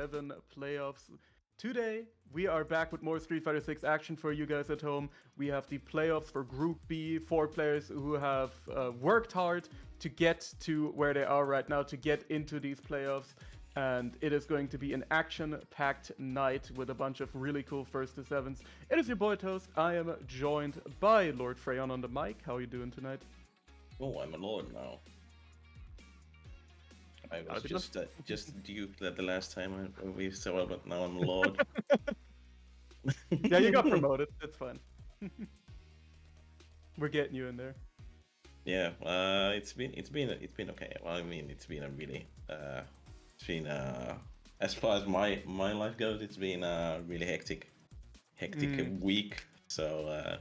7 playoffs. Today, we are back with more Street Fighter 6 action for you guys at home. We have the playoffs for Group B, 4 players who have worked hard to get to where they are right now, to get into these playoffs. And it is going to be an action-packed night with a bunch of really cool first to sevens. It is your boy Toast. I am joined by Lord Freyon on the mic. How are you doing tonight? Oh, I'm a lord now. I was just duped that the last time we saw, but now I'm a lord. Yeah, you got promoted. That's fine. We're getting you in there. Yeah, it's been okay. Well, I mean, it's been a really as far as my life goes, it's been a really hectic week. So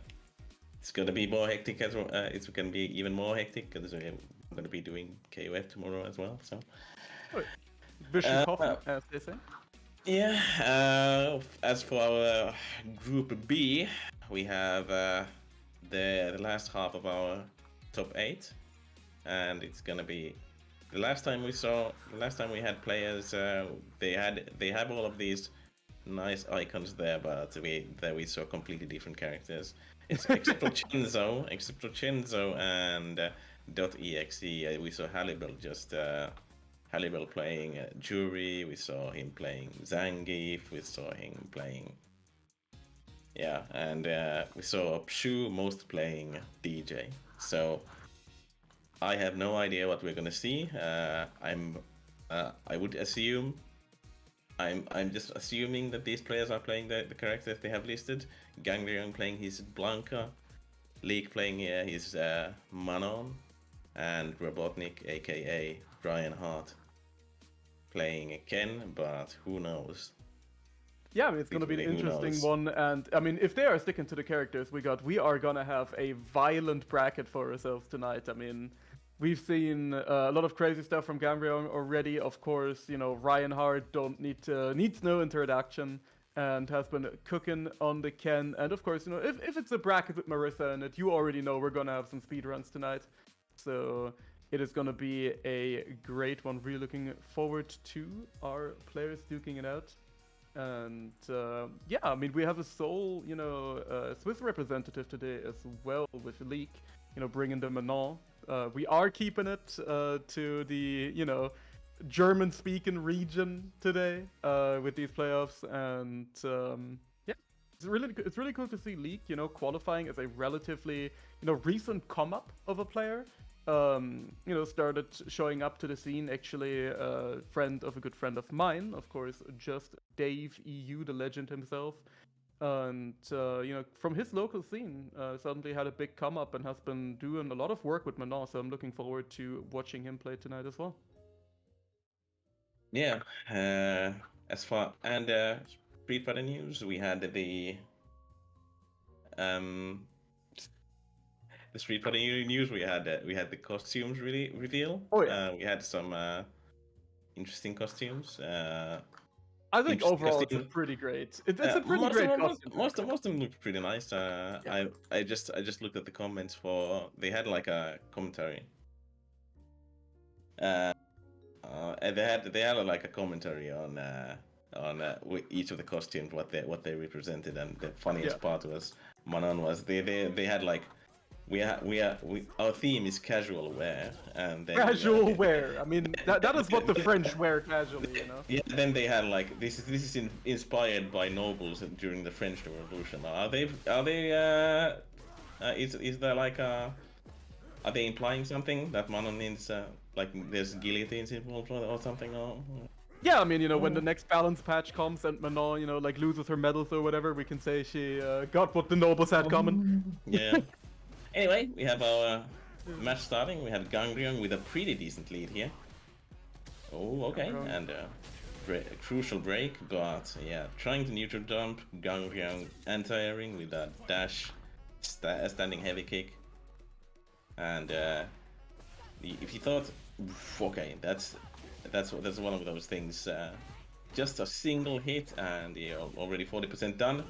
it's gonna be more hectic as well. It's gonna be even more hectic because we're gonna be doing KOF tomorrow as well. So Vicious coffin, as they say. Yeah. As for our Group B, we have the last half of our top 8, and it's gonna be the last time we had players. They have all of these nice icons there, but we saw completely different characters. Except for Chenzo and .exe, we saw Hallibal playing Jury. We saw him playing Zangief. We saw him playing and we saw Pshu most playing DJ. So I have no idea what we're gonna see. I would assume. I'm just assuming that these players are playing the characters they have listed. Gangryong playing his Blanca, Leek playing his Manon, and Robotnik, aka Brian Hart, playing Ken. But who knows? Yeah, I mean, it's going to be an interesting one, and I mean, if they are sticking to the characters we are going to have a violent bracket for ourselves tonight. I mean, we've seen a lot of crazy stuff from Gangryong already. Of course, you know, Ryan Hart needs no introduction and has been cooking on the Ken. And of course, you know, if it's a bracket with Marissa in it, you already know we're going to have some speedruns tonight. So it is going to be a great one. Really looking forward to our players duking it out. And yeah, I mean, we have a sole, Swiss representative today as well with Leek, bringing the Manon. We are keeping it to the, German-speaking region today with these playoffs, and yeah, it's really cool to see Leek, qualifying as a relatively, recent come-up of a player. Started showing up to the scene. Actually, a friend of a good friend of mine, of course, just Dave EU, the legend himself, and from his local scene, suddenly had a big come up and has been doing a lot of work with Manon. So I'm looking forward to watching him play tonight as well. Yeah. As far and Street Fighter news, we had the Street Fighter news. We had the costumes reveal. Oh yeah. We had some interesting costumes. I think overall it's a pretty great. It's a pretty great costume. Most of them looked pretty nice. Yeah. I just looked at the comments for. They had like a commentary. And they had like a commentary on each of the costumes, what they represented, and the funniest part was Manon was they had like. Our theme is casual wear, and then casual wear. I mean, that is what the French wear casually, Yeah. Then they had like this is inspired by nobles during the French Revolution. Is there like are they implying something that Manon means like there's guillotines involved or something? Or... Yeah, I mean, when the next balance patch comes and Manon, like loses her medals or whatever, we can say she got what the nobles had coming. Yeah. Anyway, we have our match starting. We have Gangryong with a pretty decent lead here. Oh, okay, and crucial break, but yeah, trying to neutral dump Gangryong anti-airing with a dash, standing heavy kick, and if you thought, okay, that's one of those things, just a single hit and you're already 40% done.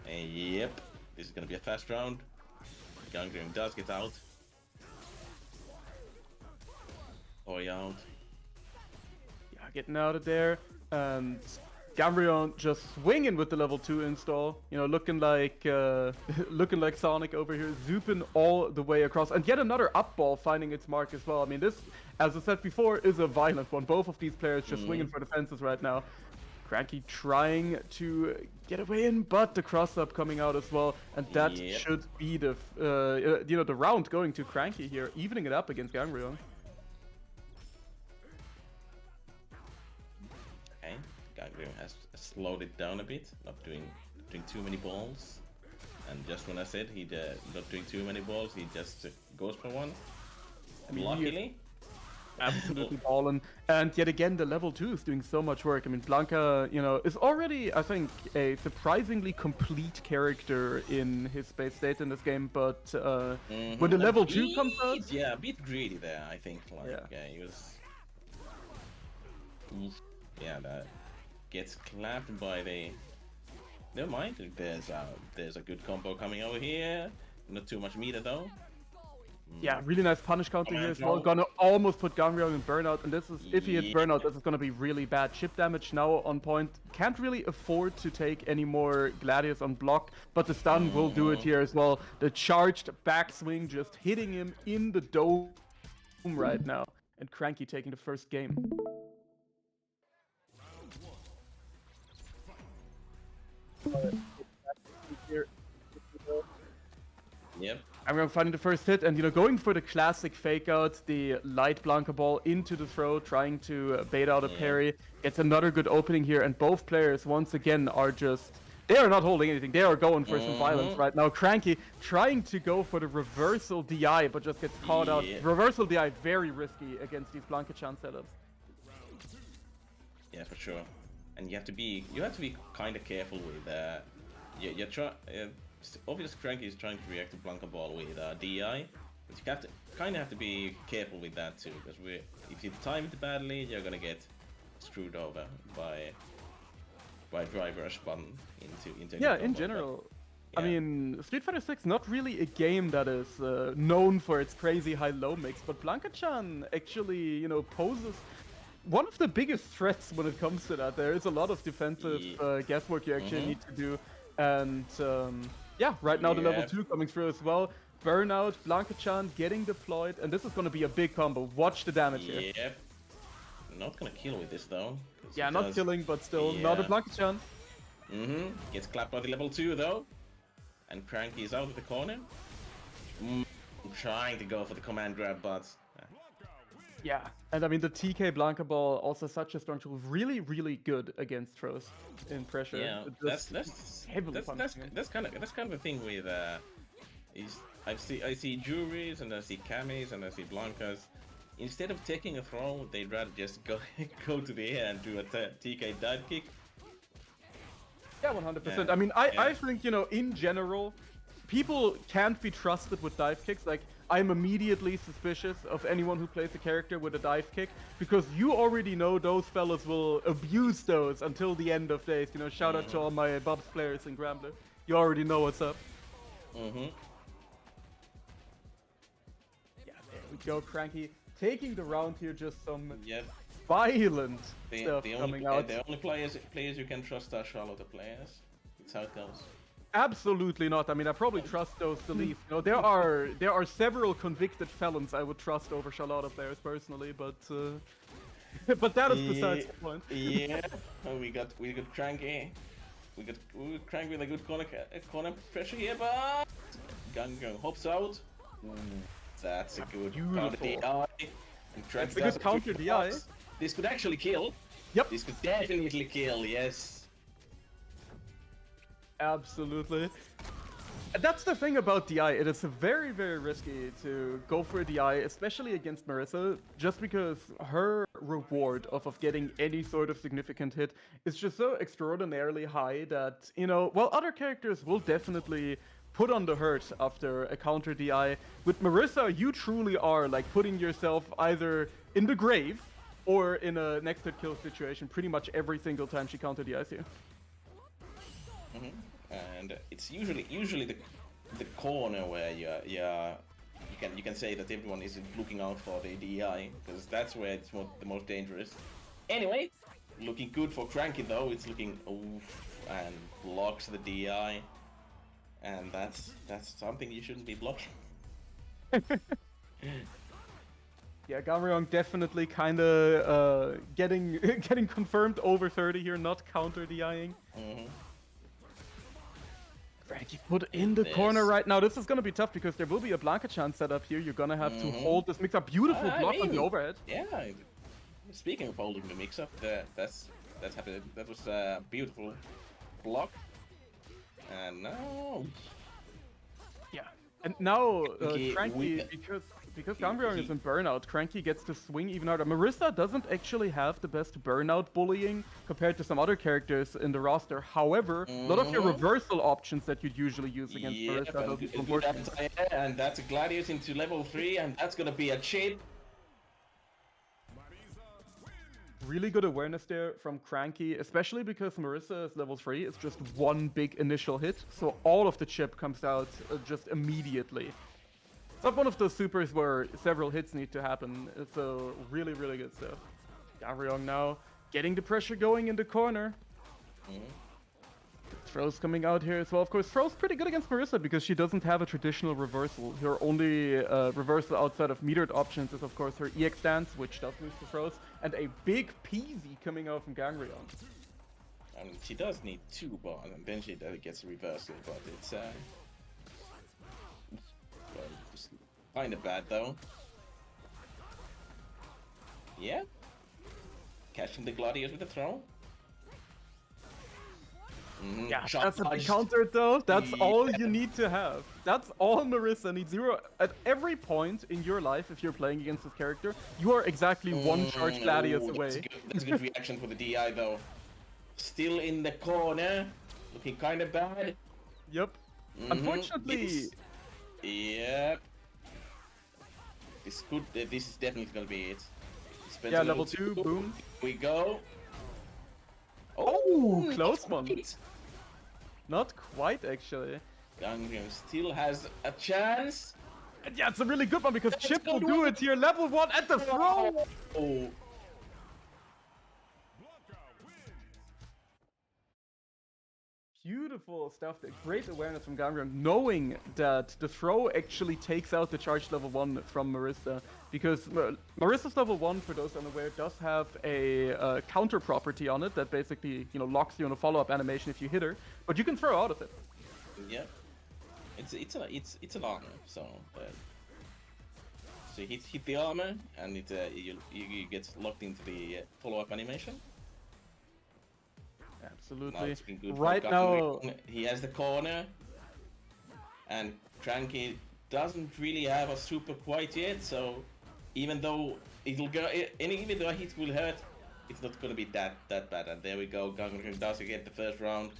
Yep, this is gonna be a fast round. Gangryong does get out. Oi out. Yeah, getting out of there, and Gangryong just swinging with the level 2 install. You know, looking like looking like Sonic over here, zooping all the way across, and yet another up ball finding its mark as well. I mean, this, as I said before, is a violent one. Both of these players just swinging for the fences right now. Cranky trying to get away in, but the cross-up coming out as well, and that should be the you know, the round going to Cranky here, evening it up against Gangryong. Okay, Gangryong has slowed it down a bit, not doing too many balls, and just when I said he not doing too many balls, he just goes for one. And luckily. Absolutely balling, and yet again the level 2 is doing so much work. I mean, Blanka, you know, is already, I think, a surprisingly complete character in his base state in this game, but when the level 2 comes out, yeah, a bit greedy there, I think. Like, he was, that gets clapped by the. Never mind, there's a good combo coming over here. Not too much meter though. Yeah, really nice punish counter here as well. Gonna almost put Gangryong in burnout, and this is, if he hits burnout, this is gonna be really bad. Chip damage now on point. Can't really afford to take any more Gladius on block, but the stun will do it here as well. The charged backswing just hitting him in the dome right now, and Cranky taking the first game. Yep. I'm finding the first hit, and, you know, going for the classic fake out, the light Blanka ball into the throw, trying to bait out a parry. Gets another good opening here, and both players once again are just, they are not holding anything. They are going for some violence right now. Cranky trying to go for the reversal DI, but just gets caught out. Reversal DI very risky against these Blanka-chan setups. Yeah, for sure. And you have to be kind of careful with obviously Cranky is trying to react to Blanka ball with DI, but you have to be careful with that too, because if you time it badly, you're gonna get screwed over by drive rush button into yeah, in general. I mean, Street Fighter 6 not really a game that is known for its crazy high-low mix, but Blanka-chan actually, you know, poses one of the biggest threats when it comes to that. There is a lot of defensive guesswork you actually need to do, and yeah, right now the level 2 coming through as well. Burnout, Blanka-chan getting deployed, and this is going to be a big combo. Watch the damage here. Yep. Not gonna kill with this though. Yeah, not killing, but still not a Blanka-chan. Gets clapped by the level 2 though. And Cranky is out of the corner. Trying to go for the command grab, but yeah, and I mean the TK Blanka ball also such a strong tool, really, really good against throws in pressure. Yeah, that's kind of the thing with I see juries and I see Kamis and I see Blankas. Instead of taking a throw, they'd rather just go to the air and do a TK dive kick. Yeah, 100%. I mean, I think, you know, in general, people can't be trusted with dive kicks. Like, I'm immediately suspicious of anyone who plays a character with a dive kick, because you already know those fellas will abuse those until the end of days. You know, shout out to all my Bubs players in Grambler. You already know what's up. Yeah, there we go, Cranky. Taking the round here, just some violent stuff coming out. The only players you can trust are Charlotte players. That's how it goes. Absolutely not. I mean, I probably trust those the least. You know, there are several convicted felons I would trust over Charlotte players personally, but that is besides the point. Yeah, we got Cranky. We got Cranky with a good corner pressure here, but Gangryong hops out. That's a good counter DI. That's a good counter DI. This could actually kill. Yep. This could definitely kill, yes. Absolutely. And that's the thing about DI. It is very, very risky to go for a DI, especially against Marissa, just because her reward of getting any sort of significant hit is just so extraordinarily high that, you know, while other characters will definitely put on the hurt after a counter DI, with Marissa, you truly are like putting yourself either in the grave or in a next hit kill situation pretty much every single time she counter DIs you. And it's usually the corner where you can say that everyone is looking out for the DI, because that's where it's the most dangerous. Anyway, looking good for Cranky though. It's looking oof, and blocks the DI, and that's something you shouldn't be blocking. Yeah, Gangryong definitely kind of getting getting confirmed over 30 here, not counter DIing. Cranky put in the corner right now. This is gonna be tough because there will be a Blanca-chan set up here. You're gonna have to hold this mix-up. Beautiful block on the overhead. Yeah. Speaking of holding the mix-up, that's happened. That was a beautiful block. And now. Yeah, and now Cranky, because Gangryong is in burnout, Cranky gets to swing even harder. Marissa doesn't actually have the best burnout bullying compared to some other characters in the roster. However, a lot of your reversal options that you'd usually use against Marissa. And that's a Gladius into level 3, and that's gonna be a chip. Really good awareness there from Cranky, especially because Marissa is level 3. It's just one big initial hit, so all of the chip comes out just immediately. It's not one of those supers where several hits need to happen, so really, really good stuff. Gangryong now getting the pressure going in the corner. Throw's coming out here as well. Of course, Throw's pretty good against Marissa because she doesn't have a traditional reversal. Her only reversal outside of metered options is, of course, her EX stance, which does lose to Throws, and a big peasy coming out from Gangryong. I mean, she does need 2 bars, and then she gets a reversal, but it's kind of bad though. Yeah. Catching the Gladius with a throw. Yeah, that's a big counter though. That's all you need to have. That's all Marissa needs. At every point in your life, if you're playing against this character, you are exactly one charge Gladius away. That's a good reaction for the DI though. Still in the corner, looking kind of bad. Yep. Unfortunately. Yep. This is definitely gonna be it. Yeah, level 2, boom. We go. Oh, close one. Not quite, actually. Gangryong still has a chance. And yeah, it's a really good one because Chip will do it here. Level 1 at the throw. Oh. Beautiful stuff. Great awareness from Gangryong, knowing that the throw actually takes out the charge level 1 from Marissa. Because Marissa's level 1, for those unaware, does have a counter property on it that basically, locks you on a follow-up animation if you hit her. But you can throw out of it. Yeah, it's an armor, so so you hit the armor and it you get locked into the follow-up animation. Absolutely. Now right now, he has the corner, and Cranky doesn't really have a super quite yet. So even though it'll go, even though a hit will hurt, it's not gonna be that bad. And there we go. Gangryong does get the first round.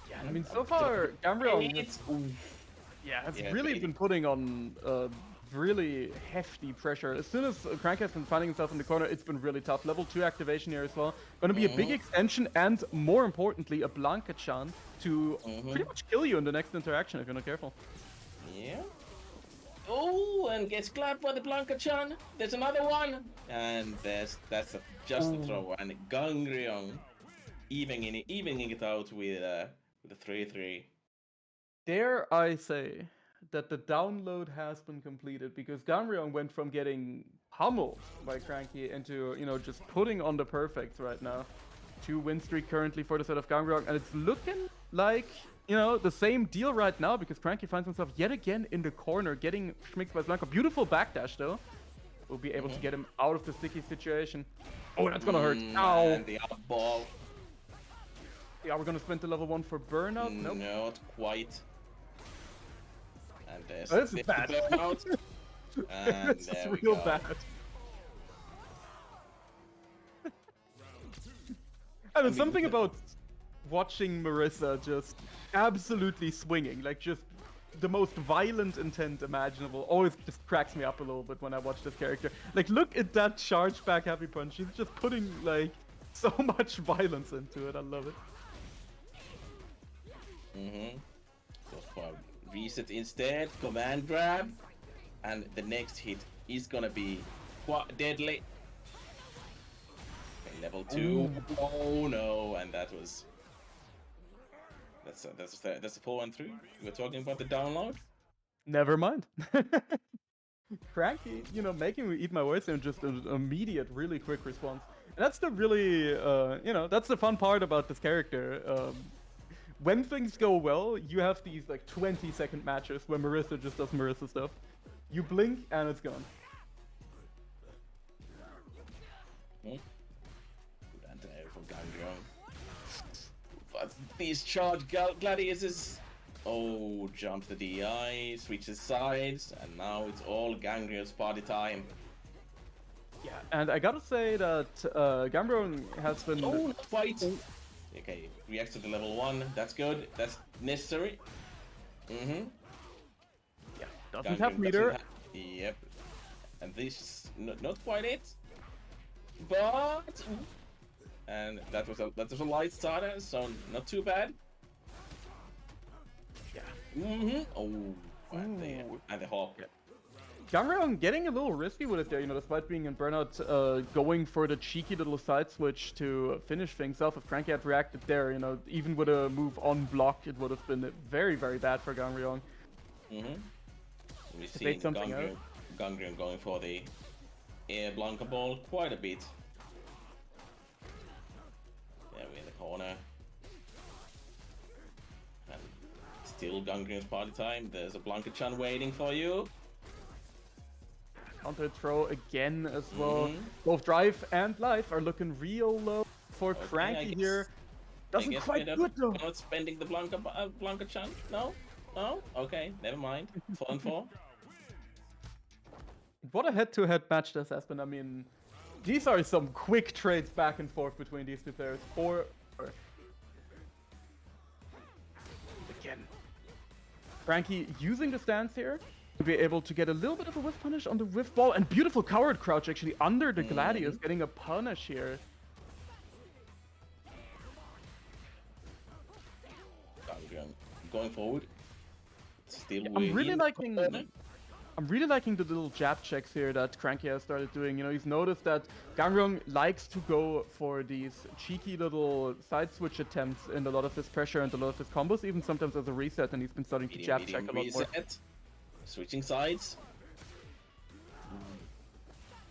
Yeah, I mean, so far, Gangryong has really been putting on really hefty pressure. As soon as Cranky has been finding himself in the corner, it's been really tough. Level 2 activation here as well. Going to be a big extension and, more importantly, a Blanca-chan to pretty much kill you in the next interaction if you're not careful. Yeah. Oh, and gets clapped by the Blanca-chan. There's another one. And that's just a throw. And Gangryong evening it out with a 3-3. Dare I say that the download has been completed because Gangryong went from getting pummeled by Cranky into, just putting on the perfects right now. 2 win streak currently for the set of Gangryong, and it's looking like, the same deal right now because Cranky finds himself yet again in the corner, getting schmixed by Blanca. Beautiful backdash though. We'll be able to get him out of the sticky situation. Oh, that's gonna hurt. Ow! And the up ball. Yeah, we're gonna sprint to level 1 for burnout. Nope. Not quite. And there's this is bad. And this is real bad. And there's something about watching Marissa just absolutely swinging, like just the most violent intent imaginable. Always just cracks me up a little bit when I watch this character. Like, look at that charge back happy punch. She's just putting like so much violence into it. I love it. So far, reset instead, command grab, and the next hit is gonna be quite deadly. Okay, level 2. Oh no, and that was... That's the 4 and 3. We're talking about the download. Never mind. Cranky, you know, making me eat my words and just an immediate, really quick response. And that's the really, you know, that's the fun part about this character. When things go well, you have these like 20-second matches where Marissa just does Marissa stuff. You blink and it's gone. Good anti-air from Gangryong. But these charged gladiators... Oh, jumps the DI, switches sides, and now it's all Gangryong's party time. Yeah, and I gotta say that Gangryong has been... Oh, fight! Okay, reacts to the level 1, that's good, that's necessary. Yeah, doesn't have meter. Yep. And this not quite it. But... And that was a light starter, so not too bad. Oh, and the hawk. Gangryong getting a little risky with it there, you know, despite being in burnout, going for the cheeky little side switch to finish things off. If Cranky had reacted there, you know, even with a move on block, it would have been very, very bad for Gangryong. We see Gangryong going for the air Blanca ball quite a bit. There we're in the corner. And still Gangryong's party time. There's a Blanca-chan waiting for you. Counter throw again as well. Both drive and life are looking real low for Cranky here. Doesn't quite good though. Not spending the Blanca-chan? No? No? Okay, never mind. 4 and 4. What a head-to-head match this has been. I mean, these are some quick trades back and forth between these two players. Again. Cranky using the stance here to be able to get a little bit of a whiff punish on the whiff ball, and beautiful coward crouch actually under the Gladius, getting a punish here. Going forward. Still I'm really liking the little jab checks here that Cranky has started doing. You know, he's noticed that Gangryong likes to go for these cheeky little side switch attempts in a lot of his pressure and a lot of his combos, even sometimes as a reset, and he's been starting to jab check a lot more. Switching sides.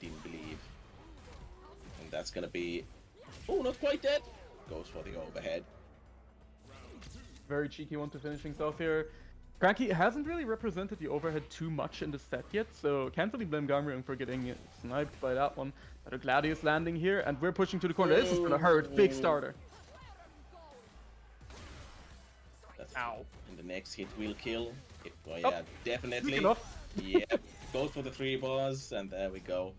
Didn't believe. And that's gonna be... Oh, not quite dead. Goes for the overhead. Very cheeky one to finish things off here. Cranky hasn't really represented the overhead too much in the set yet, so can't really blame Gangryong for getting sniped by that one. But a Gladius landing here, and we're pushing to the corner. This is gonna hurt. Big starter. Ow. And the next hit will kill. Yeah, definitely. Yeah, goes for the 3 bars, and there we go.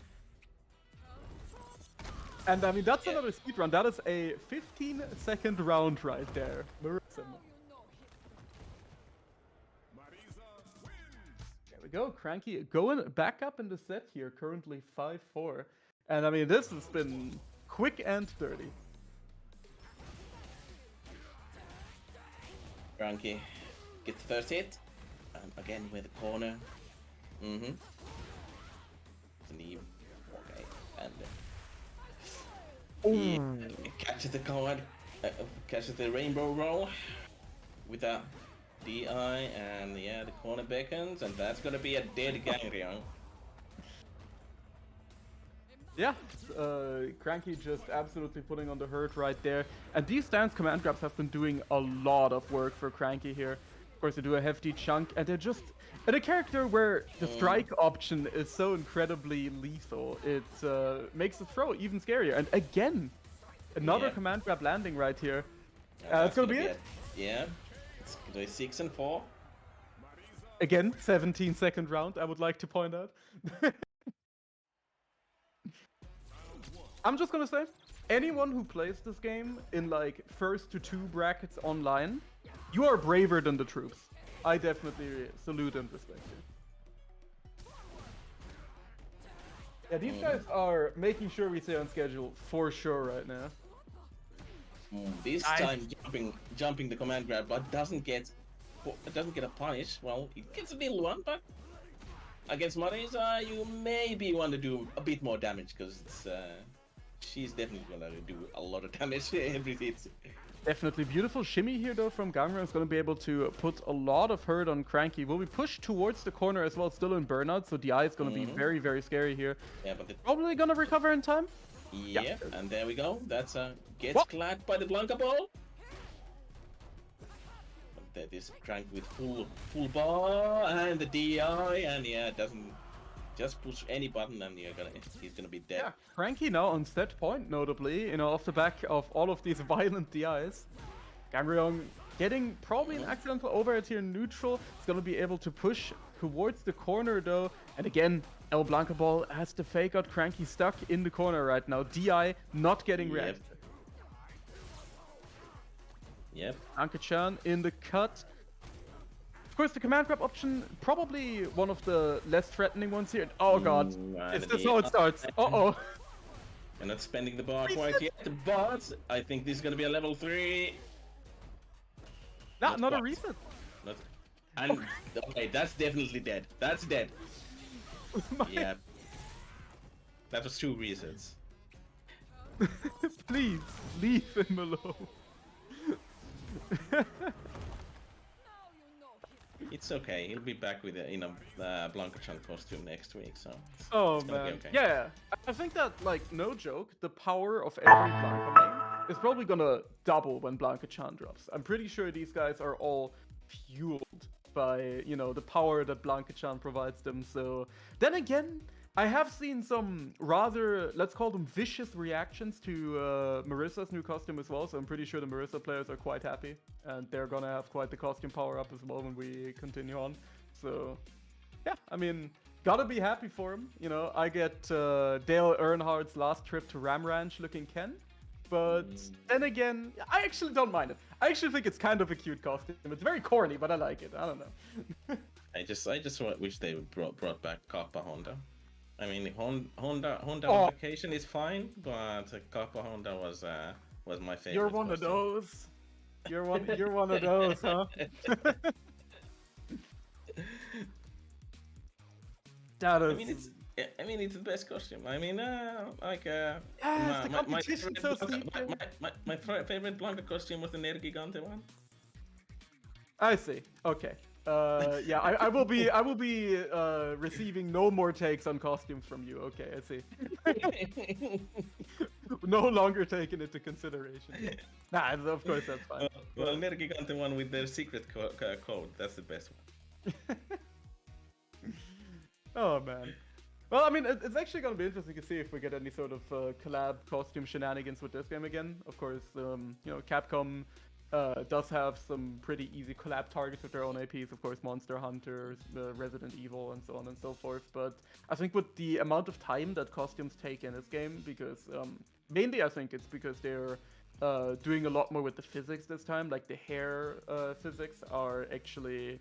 And I mean, that's another speed run. That is a 15-second round right there. Marissa. There we go. Cranky going back up in the set here, currently 5-4. And I mean, this has been quick and dirty. Cranky gets the first hit. And again with the corner. Knee. Okay. And catches the card. Catches the rainbow roll with a DI, and yeah, the corner beckons, and that's gonna be a dead Gangryong. Yeah, Cranky just absolutely putting on the hurt right there. And these stance command grabs have been doing a lot of work for Cranky here. Of course, they do a hefty chunk, and they're just... in a character where the strike option is so incredibly lethal, it makes the throw even scarier. And again, another command grab landing right here. It's gonna be it. Yeah, it's gonna be 6 and 4. Again, 17-second round, I would like to point out. I'm just gonna say, anyone who plays this game in like first to 2 brackets online, you are braver than the troops. I definitely salute and respect you. Yeah, these guys are making sure we stay on schedule for sure right now. This time jumping the command grab, but doesn't get a punish. Well, he gets a little one, but against Marisa, you maybe want to do a bit more damage because it's she's definitely gonna do a lot of damage every hit. Definitely beautiful shimmy here though from Gangryong is going to be able to put a lot of hurt on Cranky. Will be pushed towards the corner as well, still in burnout, so DI is going to be very, very scary here. Yeah, but probably going to recover in time. Yeah, and there we go. That's gets What? clapped by the Blanca ball. But that is Crank with full bar and the DI, and yeah, doesn't just push any button and he's gonna be dead. Yeah, Cranky now on set point, notably, you know, off the back of all of these violent DIs. Gangryong getting probably an accidental overhead here in neutral. It's gonna be able to push towards the corner though. And again, El Blanca Ball has to fake out Cranky stuck in the corner right now. DI not getting reacted. Yep. Anke-chan in the cut. Of course, the command grab option, probably one of the less threatening ones here. Oh god, is this how it starts? Uh-oh. And not spending the bar quite yet, but I think this is gonna be a level 3. Not a reset. And okay, that's definitely dead. That's dead. Yeah. That was 2 resets. Please, leave him alone. It's okay. He'll be back with a Blanca-chan costume next week, so. Oh man, okay. Yeah. I think that, like, no joke, the power of every Blanca main is probably gonna double when Blanca-chan drops. I'm pretty sure these guys are all fueled by, you know, the power that Blanca-chan provides them. So then again, I have seen some rather, let's call them vicious reactions to Marisa's new costume as well, so I'm pretty sure the Marisa players are quite happy, and they're gonna have quite the costume power up as well when we continue on. So, yeah, I mean, gotta be happy for him. You know, I get Dale Earnhardt's last trip to Ram Ranch looking Ken, but then again, I actually don't mind it. I actually think it's kind of a cute costume. It's very corny, but I like it. I don't know. I just wish they brought back Kappa Honda. I mean, Honda on vacation is fine, but Kappa Honda was my favorite. You're one of those. You're one of those, huh? That is. I mean, it's the best costume. I mean, like the competition's so steep. My favorite Blanca costume was the Nere Gigante one. I see. Okay. Yeah, I will be receiving no more takes on costumes from you. Okay, I see. No longer taken into consideration. Nah, of course that's fine. Well, Nere Gigante one with their secret code. That's the best one. Oh man. Well, I mean, it's actually going to be interesting to see if we get any sort of collab costume shenanigans with this game again. Of course, you know, Capcom does have some pretty easy collab targets with their own APs, of course, Monster Hunter, Resident Evil, and so on and so forth. But I think with the amount of time that costumes take in this game, because mainly I think it's because they're doing a lot more with the physics this time. Like the hair physics are actually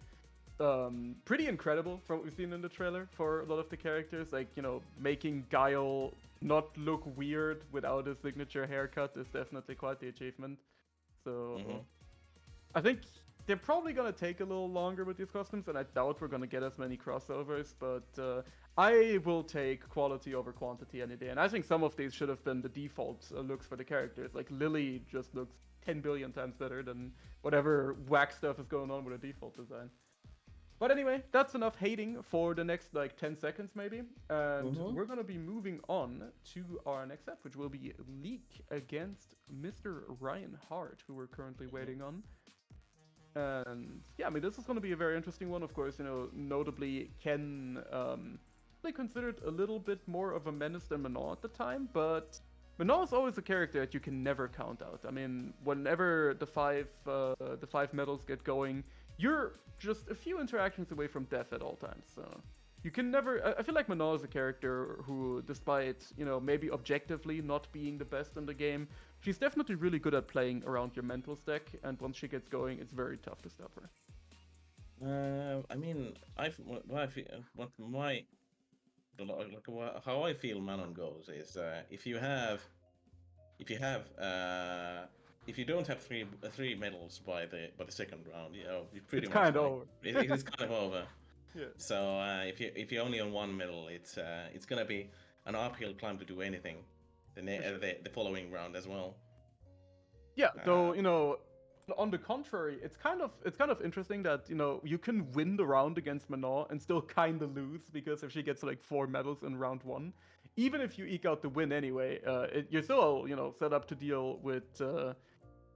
pretty incredible from what we've seen in the trailer for a lot of the characters. Like, you know, making Guile not look weird without his signature haircut is definitely quite the achievement. So I think they're probably gonna take a little longer with these costumes, and I doubt we're gonna get as many crossovers, but I will take quality over quantity any day. And I think some of these should have been the default looks for the characters. Like Lily just looks 10 billion times better than whatever whack stuff is going on with a default design. But anyway, that's enough hating for the next, like, 10 seconds maybe. And we're going to be moving on to our next step, which will be Leek against Mr. Ryan Hart, who we're currently waiting on. And yeah, I mean, this is going to be a very interesting one. Of course, you know, notably Ken, they considered a little bit more of a menace than Manon at the time, but Manon is always a character that you can never count out. I mean, whenever the five medals get going, you're just a few interactions away from death at all times, so you can never. I feel like Manon is a character who, despite, you know, maybe objectively not being the best in the game, she's definitely really good at playing around your mental stack, and once she gets going, it's very tough to stop her. I mean, how I feel Manon goes is if you don't have three medals by the second round, you know, you pretty much kind of over. It's kind of over. Yeah. So if you're only on one medal, it's gonna be an uphill climb to do anything. The following round as well. Yeah, though, you know, on the contrary, it's kind of interesting that, you know, you can win the round against Manon and still kind of lose, because if she gets like 4 medals in round 1, even if you eke out the win anyway, you're still, you know, set up to deal with a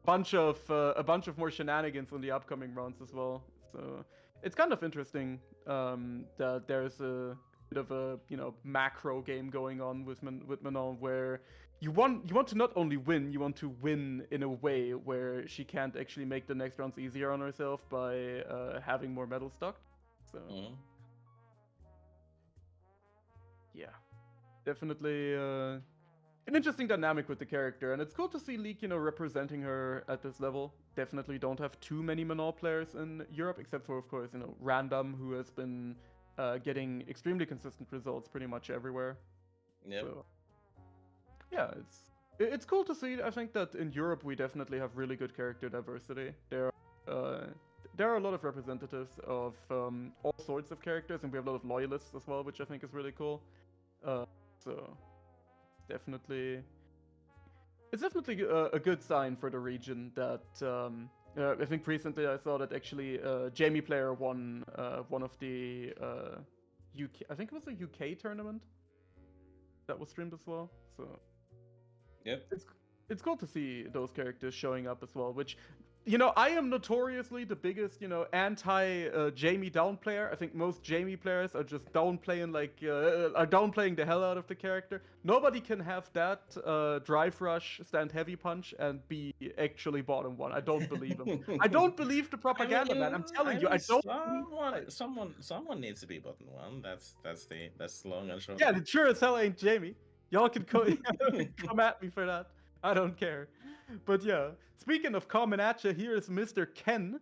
bunch of more shenanigans in the upcoming rounds as well. So it's kind of interesting that there's a bit of a, you know, macro game going on with Manon, where you want to not only win, you want to win in a way where she can't actually make the next rounds easier on herself by having more medals stocked. So yeah, definitely an interesting dynamic with the character, and it's cool to see Leek, you know, representing her at this level. Definitely don't have too many Manon players in Europe, except for, of course, you know, Random, who has been getting extremely consistent results pretty much everywhere. Yep. So, yeah, it's cool to see. I think that in Europe we definitely have really good character diversity. There are a lot of representatives of all sorts of characters, and we have a lot of loyalists as well, which I think is really cool. So definitely, it's definitely a good sign for the region that I think recently I saw that actually Jamie Player won one of the UK, I think it was a UK tournament that was streamed as well. So yep, it's cool to see those characters showing up as well, which, you know, I am notoriously the biggest, you know, anti Jamie down player. I think most Jamie players are just downplaying the hell out of the character. Nobody can have that drive rush, stand heavy punch, and be actually bottom one. I don't believe him. I don't believe the propaganda, man. I'm telling you, I don't. Someone needs to be bottom one. That's the long and short. Yeah, it sure as hell ain't Jamie. Y'all can come at me for that. I don't care. But yeah, speaking of coming at you, here is Mr. Ken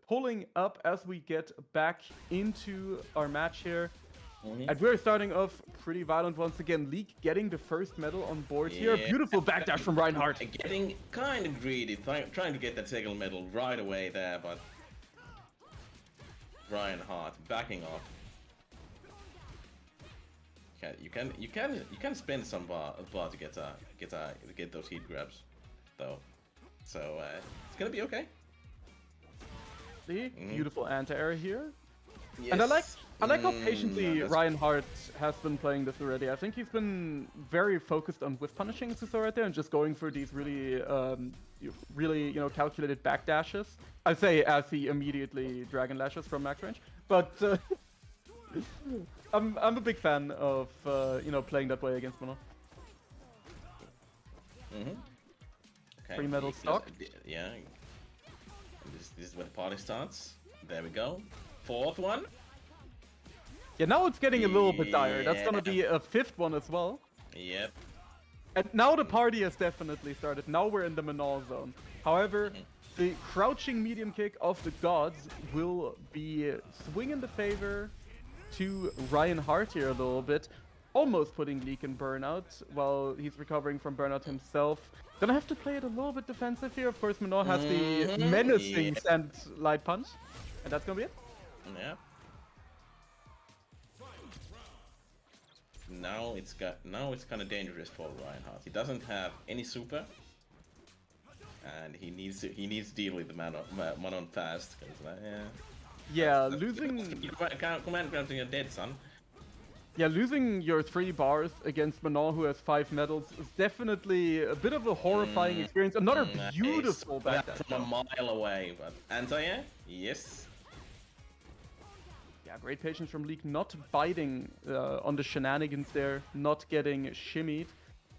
pulling up as we get back into our match here. And we're starting off pretty violent once again. Leek getting the first medal on board here. Beautiful backdash from Reinhardt. Getting kind of greedy, trying to get that second medal right away there, but Reinhardt backing off. You can spend some bar to get those heat grabs, though. So it's gonna be okay. See, beautiful anti-air here. Yes. And I like how patiently Reinhardt has been playing this already. I think he's been very focused on whiff punishing, as you saw right there, and just going for these really, you know, calculated backdashes. I say as he immediately dragon lashes from max range, but I'm a big fan of you know, playing that way against Manon. Okay. 3 medal stock. Yeah. This is where the party starts. There we go. 4th one. Yeah, now it's getting a little bit dire. That's gonna be a 5th one as well. Yep. And now the party has definitely started. Now we're in the Manon zone. However, the crouching medium kick of the gods will be swinging the favor to Reinhardt here a little bit, almost putting Leek in burnout while he's recovering from burnout himself. Gonna have to play it a little bit defensive here. Of course, Manon has the menacing sand light punch, and that's gonna be it. Yeah. Now it's kind of dangerous for Reinhardt. He doesn't have any super, and he needs to deal with the Manon fast. Yeah, losing... Command grab to your dead, son. Yeah, losing your 3 bars against Manon, who has 5 medals, is definitely a bit of a horrifying experience. Another beautiful backdash. From a mile away, but anti-air? Yes. Yeah, great patience from Leek, not biting on the shenanigans there, not getting shimmied.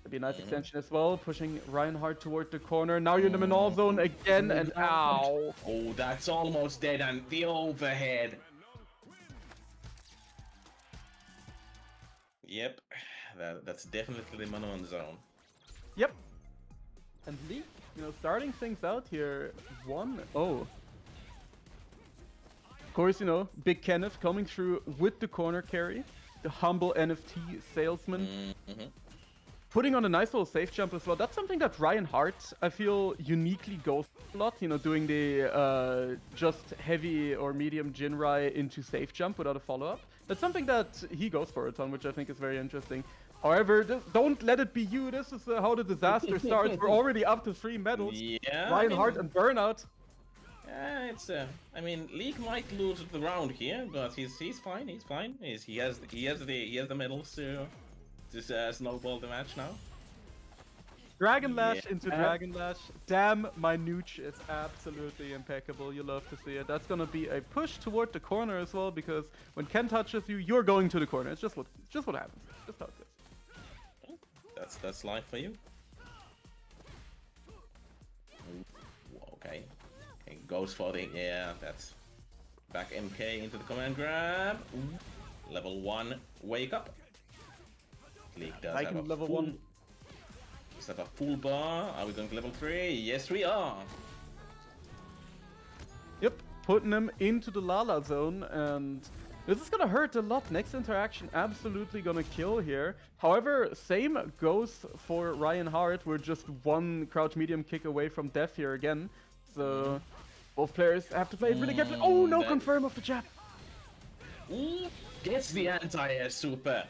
That'd be a nice extension as well, pushing Reinhardt toward the corner. Now you're in the Manon zone again, and ow! Oh, that's almost dead, and the overhead. Yep, that's definitely the Manon zone. Yep. And Leek, you know, starting things out here, 1-0. Of course, you know, Big Kenneth coming through with the corner carry, the humble NFT salesman. putting on a nice little safe jump as well. That's something that Ryan Hart, I feel, uniquely goes for a lot. You know, doing the just heavy or medium Jinrai into safe jump without a follow-up. That's something that he goes for a ton, which I think is very interesting. However, don't let it be you. This is how the disaster starts. We're already up to 3 medals. Yeah, Ryan Hart and Burnout. It's I mean, Leek might lose the round here, but he's fine. He's fine. He has the medals to snowball the match now. Dragon Lash into Dragon Lash. Damn, my nooch is absolutely impeccable. You love to see it. That's gonna be a push toward the corner as well, because when Ken touches you, you're going to the corner. It's just what happens. Just how it goes. That's life for you. Okay. Goes for the that's back MK into the command grab. Ooh. Level 1 wake up. Leek does have a level full, 1. Does have a full bar. Are we going to level 3? Yes, we are. Yep, putting him into the Lala zone, and this is gonna hurt a lot. Next interaction absolutely gonna kill here. However, same goes for Ryan Hart. We're just one crouch medium kick away from death here again. So both players have to play it really carefully. Oh no, confirm of the jab. Ooh, gets the anti-air super.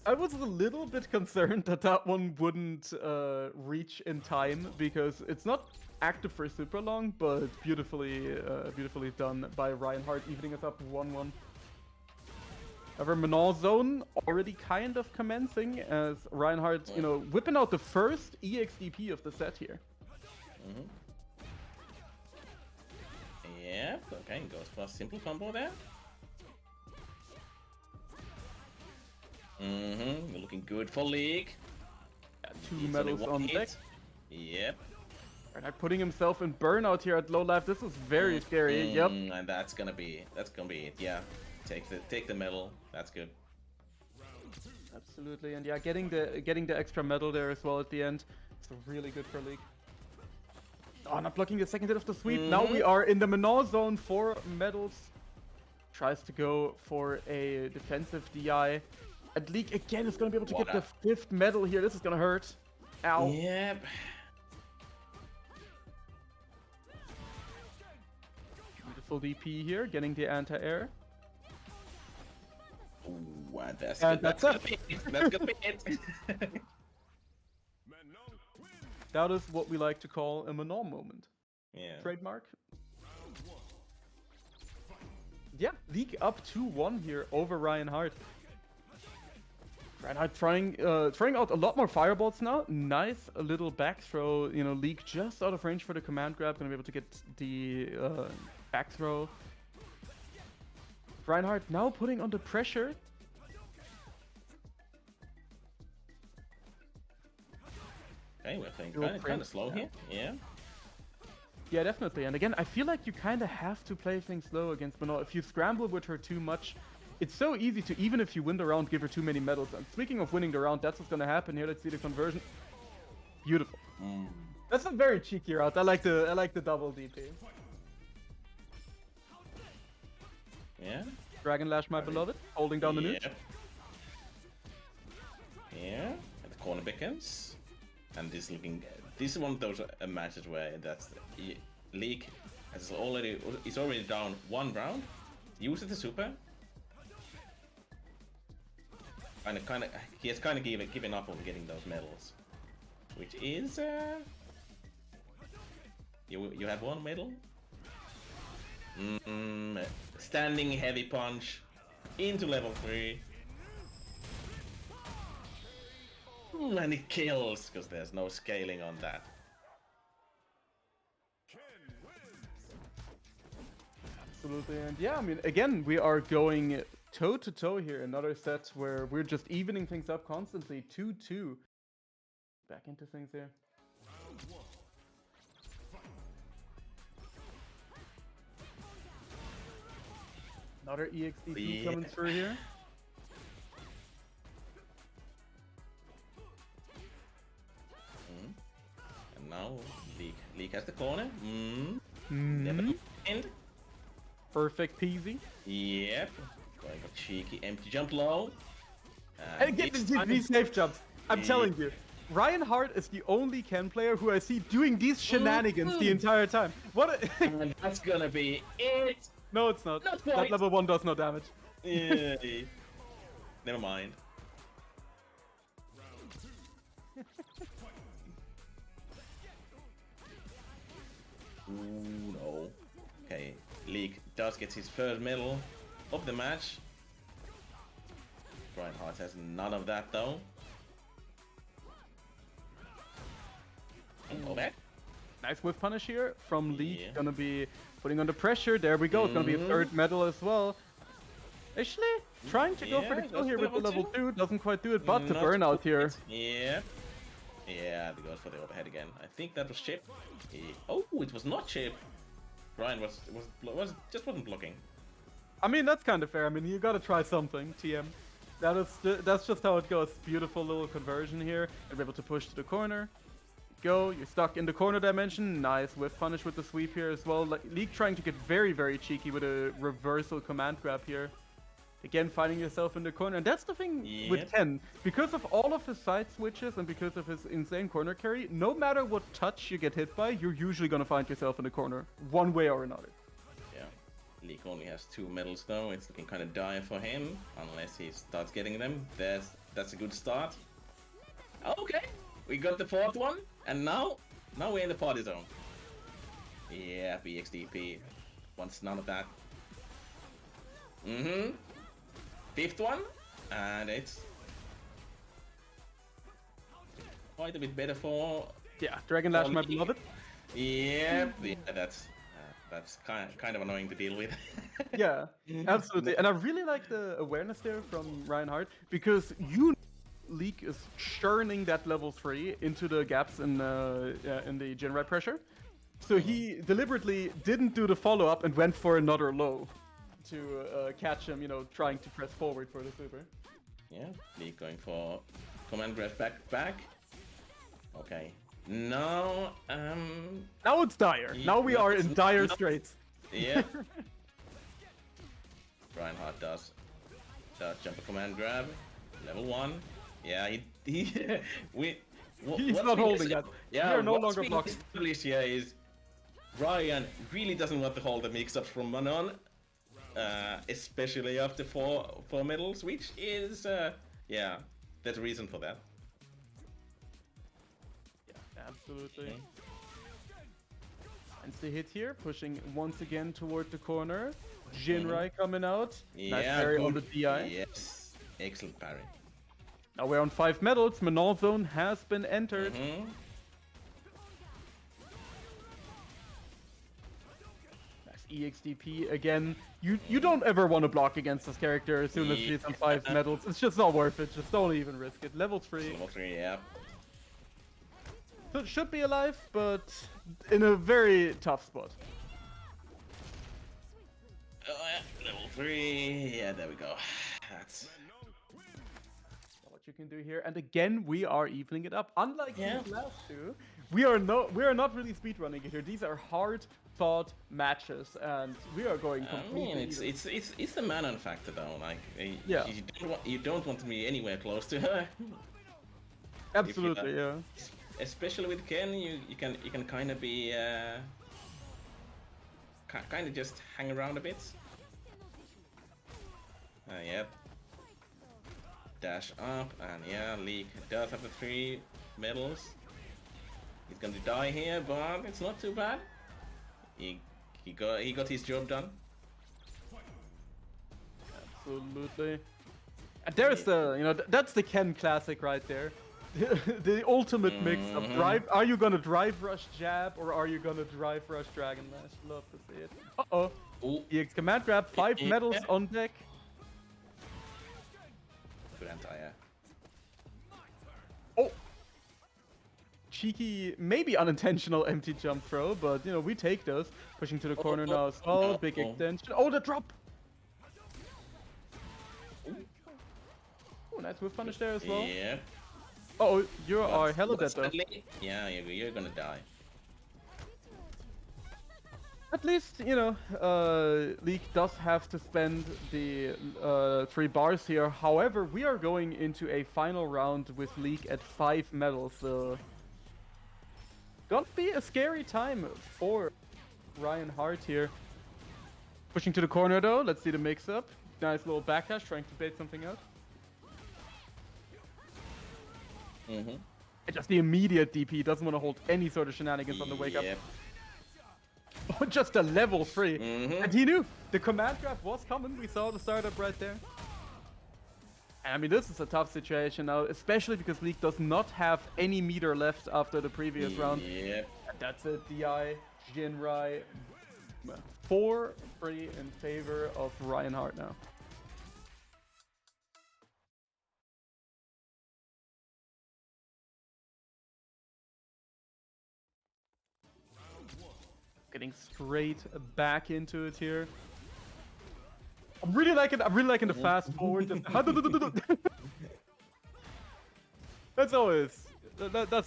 I was a little bit concerned that one wouldn't reach in time, because it's not active for super long, but beautifully done by Ryan Hart, evening us up 1-1. However, Manon zone already kind of commencing, as Ryan Hart, you know, whipping out the first EXDP of the set here. Yeah, okay, goes for a simple combo there. Looking good for Leek. 2 medals on deck. Yep. Reinhardt putting himself in burnout here at low life. This is very scary. Yep. And that's gonna be it. Yeah. Take the medal. That's good. Absolutely. And yeah, getting the extra medal there as well at the end. It's really good for Leek. Oh, not blocking the second hit of the sweep. Now we are in the Manon zone for medals. Tries to go for a defensive DI. And Leek again is going to be able to get the 5th medal here. This is going to hurt. Ow. Yep. Beautiful DP here, getting the anti-air. Ooh, that's good. That's gonna be it. That is what we like to call a Manon moment. Yeah. Trademark. Yeah, Leek up 2-1 here over Ryan Hart. Ryan Hart trying out a lot more fireballs now. Nice little back throw. You know, Leek just out of range for the command grab. Gonna be able to get the back throw. Ryan Hart now putting under pressure. Okay, we're playing kind of slow here. Yeah. Yeah, definitely. And again, I feel like you kind of have to play things slow against Manon. If you scramble with her too much, it's so easy to, even if you win the round, give her too many medals. And speaking of winning the round, that's what's going to happen here. Let's see the conversion. Beautiful. That's a very cheeky route. I like the double DP. Yeah. Dragon Lash, my beloved, holding down the nooch. Yeah. At the corner beacons. And this is one of those matches where Leek is already down 1 round. Uses the super. He has kind of given up on getting those medals, which is you have 1 medal. Standing heavy punch into level 3. And it kills because there's no scaling on that. Absolutely, and yeah, I mean, again, we are going toe-to-toe here. Another set where we're just evening things up constantly. 2-2. Back into things here. Another EXDP coming through here. And now Leek has the corner. Never end. Perfect peasy. Yep. Going for cheeky empty jump low. And get these safe jumps. I'm telling you, Ryan Hart is the only Ken player who I see doing these shenanigans the entire time. What? And that's gonna be it. No, it's not. Not That quite. level 1 does no damage. Yeah. Never mind. Ooh, no. Okay, Leek does get his first medal of the match. Brian Hart has none of that though. Okay. Nice whiff punish here from Leek. Yeah. Gonna be putting under pressure. There we go. It's gonna be a third medal as well. Actually, trying to go for the kill here with the level 2. Doesn't quite do it, but the burnout here. Yeah. Yeah, they goes for the overhead again. I think that was Chip. Oh, it was not Chip. Brian just wasn't blocking. I mean, that's kind of fair. I mean, you gotta try something, TM. That's just how it goes. Beautiful little conversion here. And we're able to push to the corner. Go, you're stuck in the corner dimension. Nice whiff punish with the sweep here as well. Leek trying to get very, very cheeky with a reversal command grab here. Again, finding yourself in the corner. And that's the thing with Ken. Because of all of his side switches and because of his insane corner carry, no matter what touch you get hit by, you're usually going to find yourself in the corner, one way or another. Yeah. Leek only has 2 medals though. It's looking kind of dire for him, unless he starts getting them. That's a good start. Okay, we got the 4th one, and now we're in the party zone. Yeah, BXDP wants none of that. 5th one, and it's quite a bit better for. Yeah, Dragon Lash, my beloved. Yeah, that's kind of annoying to deal with. Yeah, absolutely. And I really like the awareness there from Ryan Hart, because Leek is churning that level 3 into the gaps in the Jinrai pressure. So he deliberately didn't do the follow-up and went for another low to catch him, trying to press forward for the super. Yeah, Leek going for command grab back. Okay. Now it's dire. Now we are in dire straits. Yeah. Brian Hart does jump a command grab. Level 1. Yeah, he's not holding that. Yeah, we are no longer blocking. Established here is Ryan really doesn't want to hold the mix-up from Manon. Especially after four medals, which is yeah, there's a reason for that. Yeah, absolutely. Okay. Finds the hit here, pushing once again toward the corner. Jinrai coming out. Yeah, nice parry on the DI. Yes, excellent parry. Now we're on 5 medals. Manon zone has been entered. EXDP again. You don't ever want to block against this character as soon as she's on 5 medals. It's just not worth it. Just don't even risk it. Level 3. Level 3, yeah. So it should be alive, but in a very tough spot. Level 3. Yeah, there we go. That's what you can do here. And again, we are evening it up. Unlike these last two, we are not really speedrunning it here. These are hard fought matches, and we are going completely. I mean, it's the Manon factor though. Like, you don't want to be anywhere close to her. Absolutely, yeah. Especially with Ken, you can kind of be kind of just hang around a bit. Yep. Dash up, and yeah, Leek does have the 3 medals. He's going to die here, but it's not too bad. He got his job done. Absolutely. And there's the that's the Ken classic right there. The ultimate mix of drive. Are you gonna drive rush jab or are you gonna drive rush dragon lash? Love to see it. Ooh. EX command grab. 5 medals on deck. Good anti-air. Oh. Cheeky, maybe unintentional empty jump throw, but we take those. Pushing to the corner now as well. Big extension. Oh, the drop. Oh, nice whiff punish there as well. Yeah. Oh, you are hella dead though. Yeah, you're gonna die. At least, you know, Leek does have to spend the 3 bars here. However, we are going into a final round with Leek at 5 medals, so gonna be a scary time for Ryan Hart here. Pushing to the corner though, let's see the mix-up. Nice little backdash, trying to bait something out. Mm-hmm. Just the immediate DP, doesn't want to hold any sort of shenanigans on the wake up. Oh, just a level 3. And he knew the command grab was coming. We saw the startup right there. And I mean, this is a tough situation now, especially because Leek does not have any meter left after the previous round. And that's it, DI, Jinrai. 4-3 in favor of Ryan Hart now. Getting straight back into it here. I'm really liking the fast forward. That's always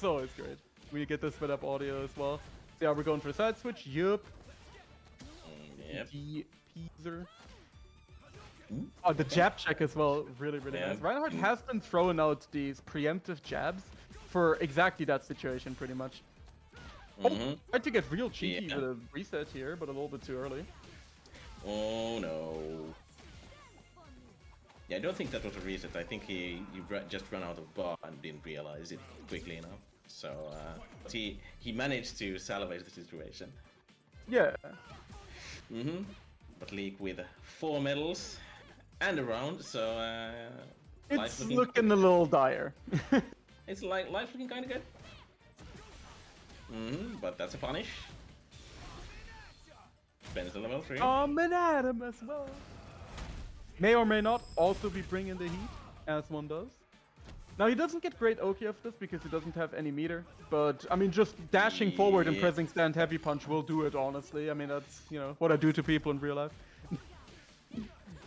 great. We get the sped up audio as well. So yeah, we're going for a side switch. Yup. Yep. Peaser. Oh, the jab check as well. Really nice. Reinhardt has been throwing out these preemptive jabs for exactly that situation, pretty much. Oh, tried to get real cheeky with a reset here, but a little bit too early. Oh no. Yeah, I don't think that was a reset. I think he just ran out of bar and didn't realize it quickly enough. So he managed to salvage the situation. Yeah. But Leek with 4 medals and a round, so it's looking a little dire. It's like life's looking kind of good. But that's a punish. Ben's the level 3. Coming at him as well. May or may not also be bringing the heat, as one does. Now he doesn't get great Oki of this because he doesn't have any meter, but I mean just dashing forward and pressing stand heavy punch will do it, honestly. I mean that's, you know, what I do to people in real life.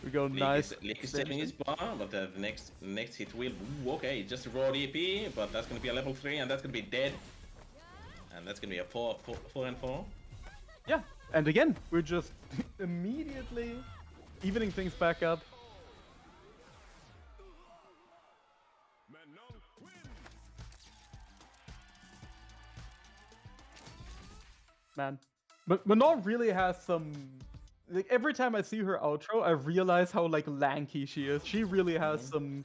We go nice. Leek is saving his bar, but the next hit will... Ooh, okay, just a raw DP, but that's gonna be a level 3 and that's gonna be dead. And that's gonna be a 4 and 4. Yeah, and again, we're just immediately evening things back up. Man, but Manon really has some... Like, every time I see her outro, I realize how, like, lanky she is. She really has some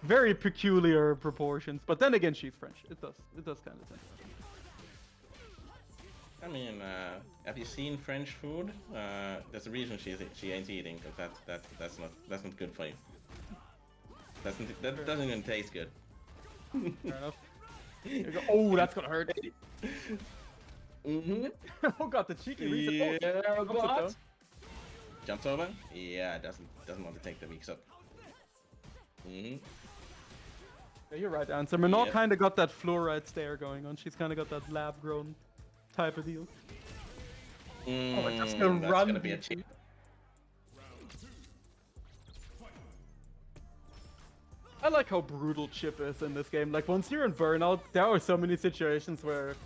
very peculiar proportions. But then again, she's French. It does kind of thing. I mean, have you seen French food? There's a reason she ain't eating, because that's not good for you. That doesn't even taste good. Fair enough. Oh, that's gonna hurt. Oh god, the cheeky reset. Yeah, but jumps over. Yeah, doesn't want to take the weeks up. Yeah, you're right, Answer. Manon kind of got that fluoride stare going on. She's kind of got that lab-grown type of deal. Oh, it's just gonna run. Gonna be a cheat. I like how brutal Chip is in this game. Like, once you're in burnout, there are so many situations where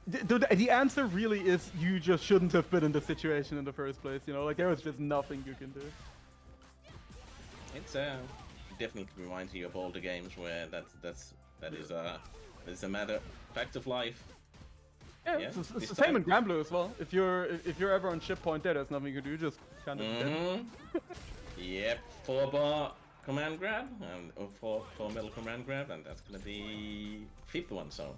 the answer really is you just shouldn't have been in the situation in the first place, you know? Like, there is just nothing you can do. It's definitely reminds you of older games where that is a matter fact of life. Yeah, it's the same in Grand Blue as well. If you're ever on ship point there's nothing you can do, just kind of dead. Yep, 4 bar command grab, and 4 metal command grab, and that's gonna be 5th one, so.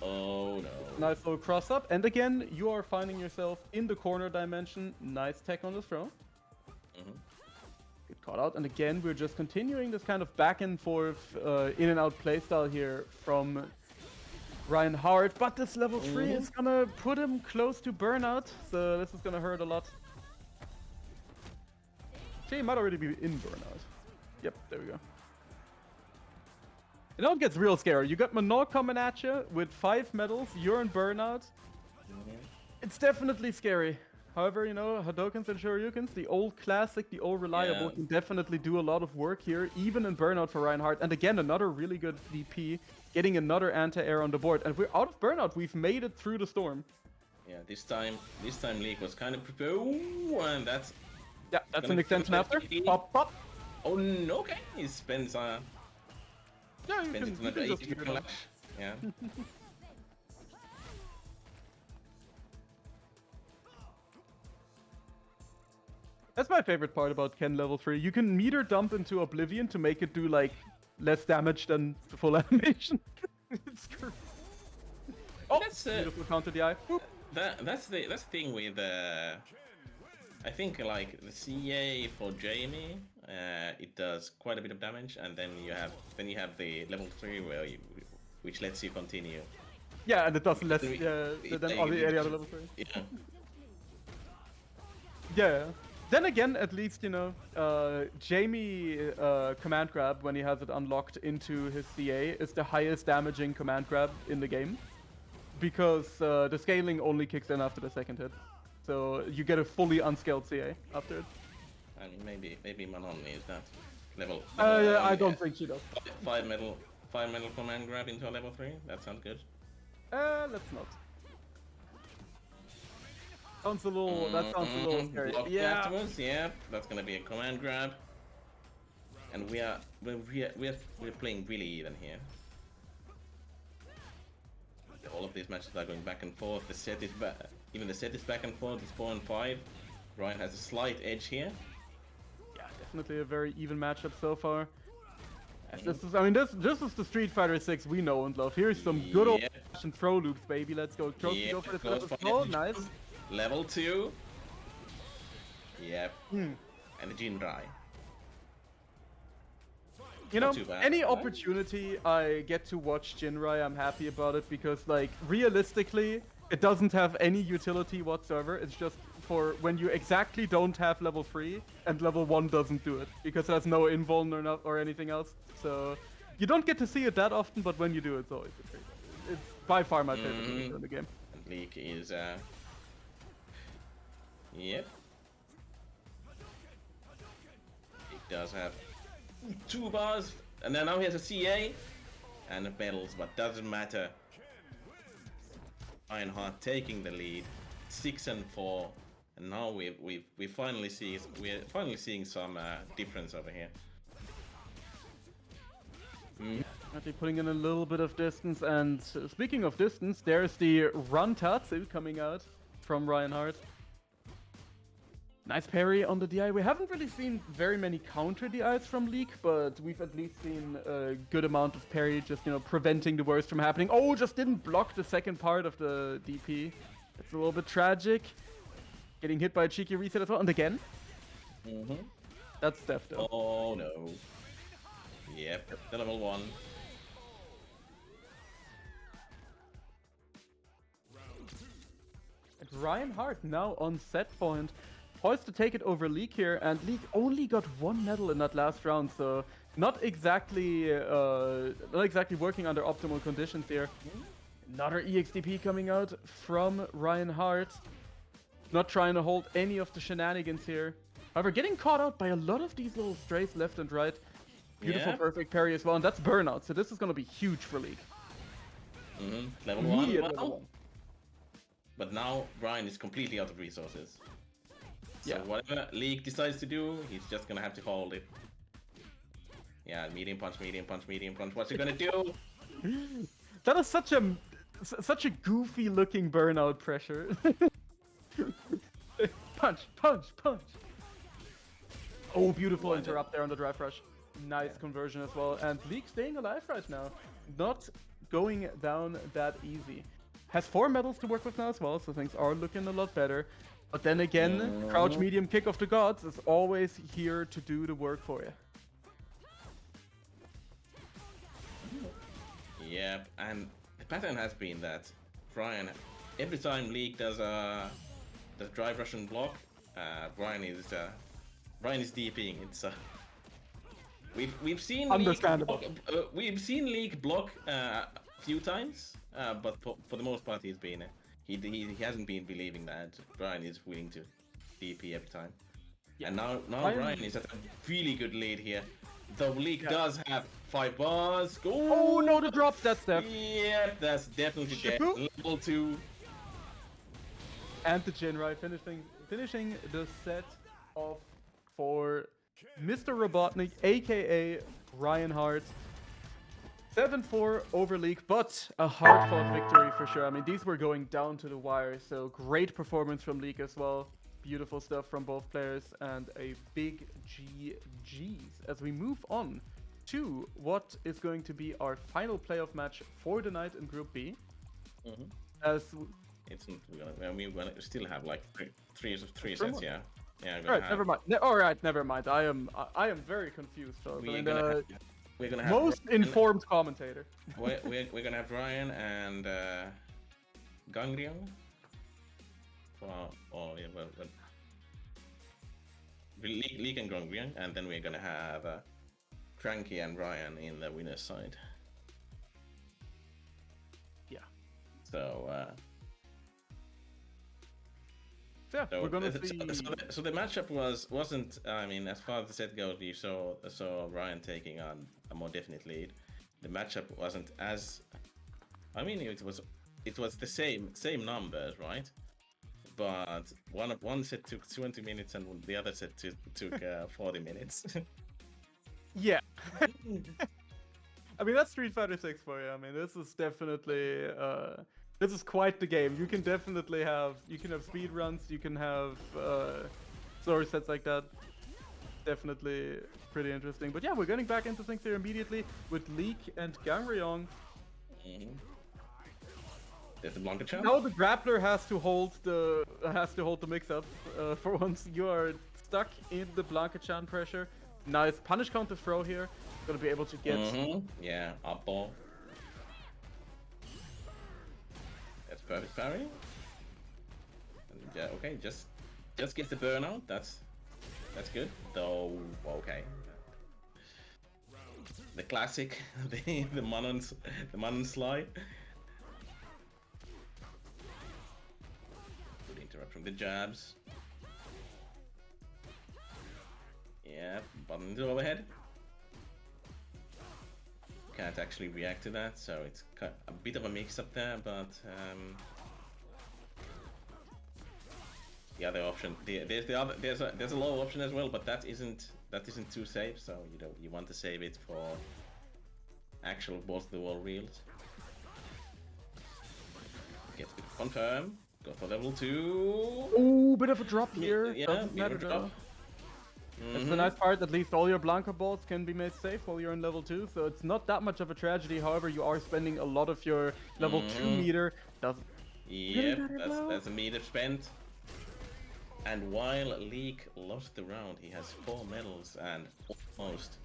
Oh no. Nice little cross up, and again, you are finding yourself in the corner dimension. Nice tech on the throw. Get caught out, and again, we're just continuing this kind of back and forth, in and out playstyle here from Ryan Hart, but this level 3 is gonna put him close to burnout, so this is gonna hurt a lot. Actually, he might already be in burnout. Yep, there we go. And now it gets real scary. You got Manon coming at you with 5 medals, you're in burnout. It's definitely scary. However, you know, Hadokens and Shoryukens, the old classic, the old reliable, can definitely do a lot of work here, even in burnout for Ryan Hart. And again, another really good DP. getting another anti-air on the board, and we're out of burnout. We've made it through the storm. Yeah, this time Leek was kind of prepared. Ooh, and that's an extension after. Pop, pop. Oh no, okay. He spends yeah, you can just keep it on. Yeah. That's my favorite part about Ken level 3. You can meter dump into Oblivion to make it do like less damage than the full animation. It's true. Oh, that's beautiful counter DI. That's the thing with I think like the CA for Jamie, it does quite a bit of damage, and then you have the level 3 which lets you continue. Yeah, and it does less than all the other level 3. Yeah. Yeah. Then again, at least, you know, Jamie command grab, when he has it unlocked into his CA, is the highest damaging command grab in the game. Because the scaling only kicks in after the second hit. So you get a fully unscaled CA after it. I mean, maybe Manon needs that. Level I don't think she does. 5 metal command grab into a level 3? That sounds good. Let's not. That sounds a little scary. Yeah. Afterwards, yeah, that's gonna be a command grab. And we're playing really even here. All of these matches are going back and forth. The set is back. Even the set is back and forth. It's 4 and 5. Ryan has a slight edge here. Yeah, definitely a very even matchup so far. This is the Street Fighter 6 we know and love. Here's some good old-fashioned throw loops, baby. Let's go. Go for the throw. Nice. Level 2. Yep. And the Jinrai. You know, any opportunity I get to watch Jinrai, I'm happy about it, because, like, realistically, it doesn't have any utility whatsoever. It's just for when you exactly don't have level 3 and level 1 doesn't do it, because it has no invuln or anything else. So you don't get to see it that often, but when you do, it's always a treat. It's by far my favorite in the game. And Leek is yep. He does have 2 bars, and then now he has a CA and the medals, but doesn't matter. Hart taking the lead, 6 and 4, and now we're finally seeing some difference over here. Actually putting in a little bit of distance, and speaking of distance, there's the Run Tatsu coming out from Hart. Nice parry on the DI. We haven't really seen very many counter DIs from Leek, but we've at least seen a good amount of parry, just, you know, preventing the worst from happening. Oh, just didn't block the second part of the DP. It's a little bit tragic. Getting hit by a cheeky reset as well. And again. That's Steph though. Oh no. Yep, the level 1. And Hart now on set point. Poised to take it over Leek here, and Leek only got 1 medal in that last round, so not exactly working under optimal conditions here. Another EXDP coming out from Hart. Not trying to hold any of the shenanigans here. However, getting caught out by a lot of these little strays left and right. Beautiful, perfect parry as well, and that's burnout, so this is going to be huge for Leek. Level 1. Level 1. But now Brian is completely out of resources. So whatever Leek decides to do, he's just gonna have to hold it. Yeah, medium punch, medium punch, medium punch. What's he gonna do? That is such a goofy looking burnout pressure. Punch, punch, punch. Oh, beautiful interrupt there on the drive rush. Nice conversion as well. And Leek staying alive right now. Not going down that easy. Has 4 medals to work with now as well, so things are looking a lot better. But then again, crouch medium kick of the gods is always here to do the work for you. Yeah, and the pattern has been that Brian, every time Leek does the drive Russian block, Brian is DPing. It's we've seen understandable. We've seen Leek block a few times, but for the most part he's been. He hasn't been believing that Brian is willing to DP every time. Yeah. And now Brian is at a really good lead here. Though Leek does have 5 bars. Oh no, the drop, that's death. Yep, that's definitely death. Level 2. And the Jinrai finishing the set off for Mr. Robotnik, aka Ryan Hart. 7-4 over Leek, but a hard-fought victory for sure. I mean, these were going down to the wire, so great performance from Leek as well. Beautiful stuff from both players, and a big GG's as we move on to what is going to be our final playoff match for the night in Group B. As it's not gonna, we're gonna still have like three sets, yeah. Yeah. Alright, never mind. Alright, never mind. I am very confused. So we're gonna have most informed commentator. we're gonna have Ryan and Gangryong. Leek and Gangryong, and then we're gonna have Cranky and Ryan in the winner's side. Yeah. So. Yeah, we're gonna see. So the matchup wasn't. I mean, as far as the set goes, you saw Ryan taking on a more definite lead. The matchup wasn't as. I mean, it was the same numbers, right? But one set took 20 minutes and the other set took 40 minutes. Yeah. I mean, that's Street Fighter 6 for you. I mean, this is definitely. This is quite the game. You can definitely have speed runs. You can have slower sets like that. Definitely pretty interesting. But yeah, we're getting back into things here immediately with Leek and Gangryong. There's the Blanca Chan. Now the grappler has to hold the mix-up. For once, you are stuck in the Blanca Chan pressure. Nice punish counter throw here. Gonna be able to get. Yeah, up ball. That's perfect parry. And yeah, okay, just gets the burnout. That's good. Though, okay. The classic, the Manon slide. Good interrupt from the jabs. Yeah, button to overhead. Can't actually react to that, so it's a bit of a mix-up there, but the other option, there's a low option as well, but that isn't too safe, so you want to save it for actual both the wall reels. Get to confirm, go for level 2. Ooh, bit of a drop here. Yeah, doesn't matter though. That's the nice part, at least all your Blanca balls can be made safe while you're in level 2, so it's not that much of a tragedy. However, you are spending a lot of your level 2 meter. Yep, that's a meter spent. And while Leek lost the round, he has 4 medals and almost.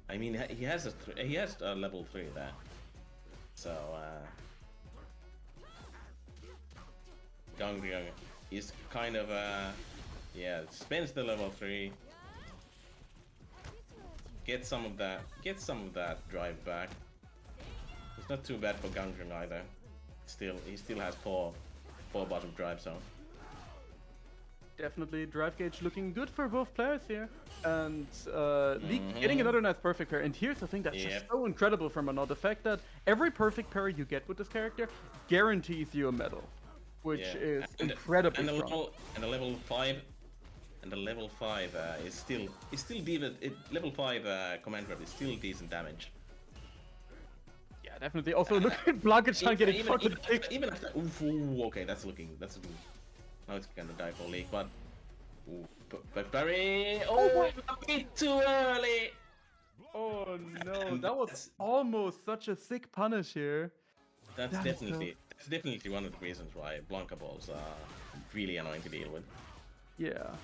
I mean, he has a level 3 there. So Gangryong is kind of spends the level 3. Get some of that drive back. It's not too bad for Gangryong either. He still has 4 bars of drive, so. Definitely drive gauge looking good for both players here. And Leek getting another nice perfect pair. And here's the thing that's just so incredible from Manon. The fact that every perfect pair you get with this character guarantees you a medal. Which is incredibly strong. And the level 5 and the level 5 is still decent. Level 5 command rep is still decent damage. Yeah, definitely. Also, look at Blanca-chan getting fucking kicked. Even after, okay, that's looking. Now it's gonna die for Leek, but but very a bit too early. Oh no, that was almost such a sick punish here. That's definitely one of the reasons why Blanca balls are really annoying to deal with. Yeah.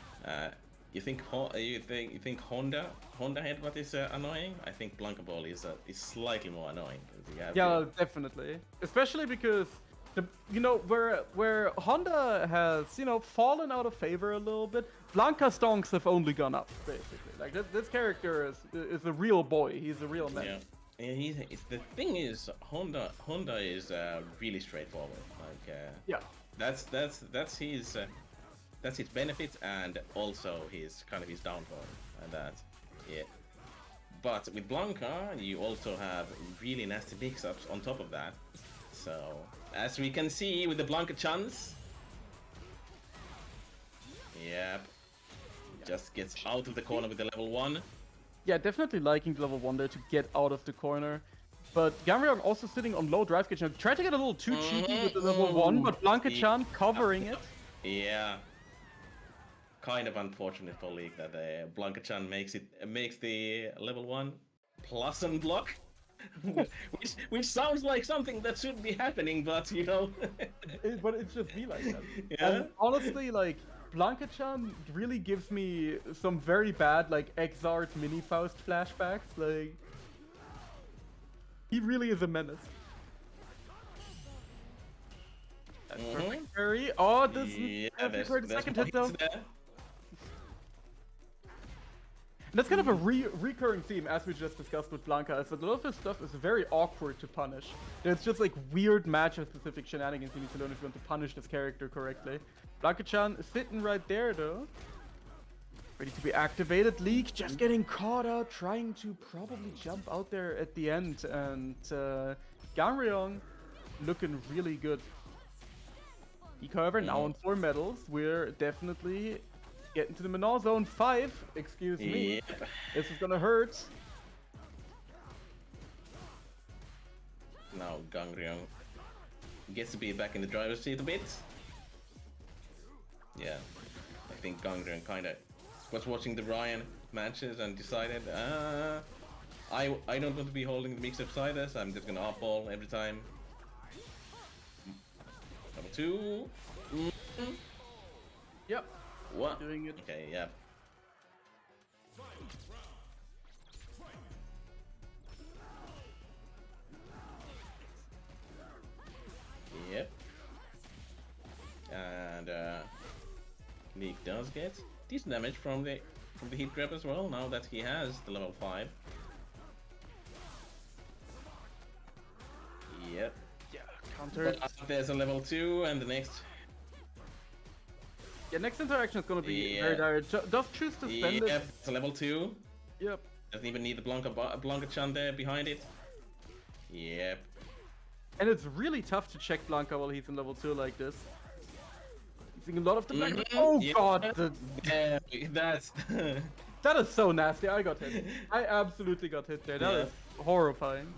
You think Honda headbutt is annoying? I think Blanca ball is slightly more annoying. Yeah, definitely. Especially because where Honda has fallen out of favor a little bit, Blanca stonks have only gone up basically. Like this character is a real boy. He's a real man. Yeah. And the thing is, Honda is really straightforward. Like that's his benefit and also his downfall, and that but with Blanca, you also have really nasty mix-ups on top of that. So, as we can see with the Blanca chance, yep, just gets out of the corner with the level 1. Yeah, definitely liking the level 1 there to get out of the corner. But Gangryong also sitting on low drive kitchen. Tried to get a little too cheeky with the level 1, but Blanca-chan covering it. Yeah. Kind of unfortunate for Leek that Blanca-chan makes the level 1 plus unblock. which sounds like something that should be happening, but you know. But it's just me like that. Yeah. And honestly, like, Blanca-chan really gives me some very bad, like, Exart mini-Faust flashbacks. Like, he really is a menace. That's perfect parry. Oh, this is the second hit though. That's kind of a recurring theme, as we just discussed with Blanca, is that a lot of this stuff is very awkward to punish. There's just like weird matchup-specific shenanigans you need to learn if you want to punish this character correctly. Blanca-chan is sitting right there though. Ready to be activated. Leek just getting caught out, trying to probably jump out there at the end. And Gangryong looking really good. Leek, however, now on 4 medals. We're definitely getting to the Menor Zone 5. Excuse me. Yep. This is gonna hurt. Now Gangryong gets to be back in the driver's seat a bit. Yeah, I think Gangryong kind of was watching the Ryan matches and decided, I don't want to be holding the mix-up side as I'm just gonna off-ball every time. Number 2. Yep. What? Doing it. Okay, yeah. Yep. And Leek does get decent damage from the heat grab as well, now that he has the level 5. Yep. Yeah, counter. But there's a level 2 and the next. Yeah, next interaction is gonna be very dire. Does choose to spend it. Yep, it's a level 2. Yep. Doesn't even need the Blanca-chan there behind it. Yep. And it's really tough to check Blanca while he's in level 2 like this. Using a lot of the back. Oh god! That's... That is so nasty. I got hit. I absolutely got hit there. That is horrifying.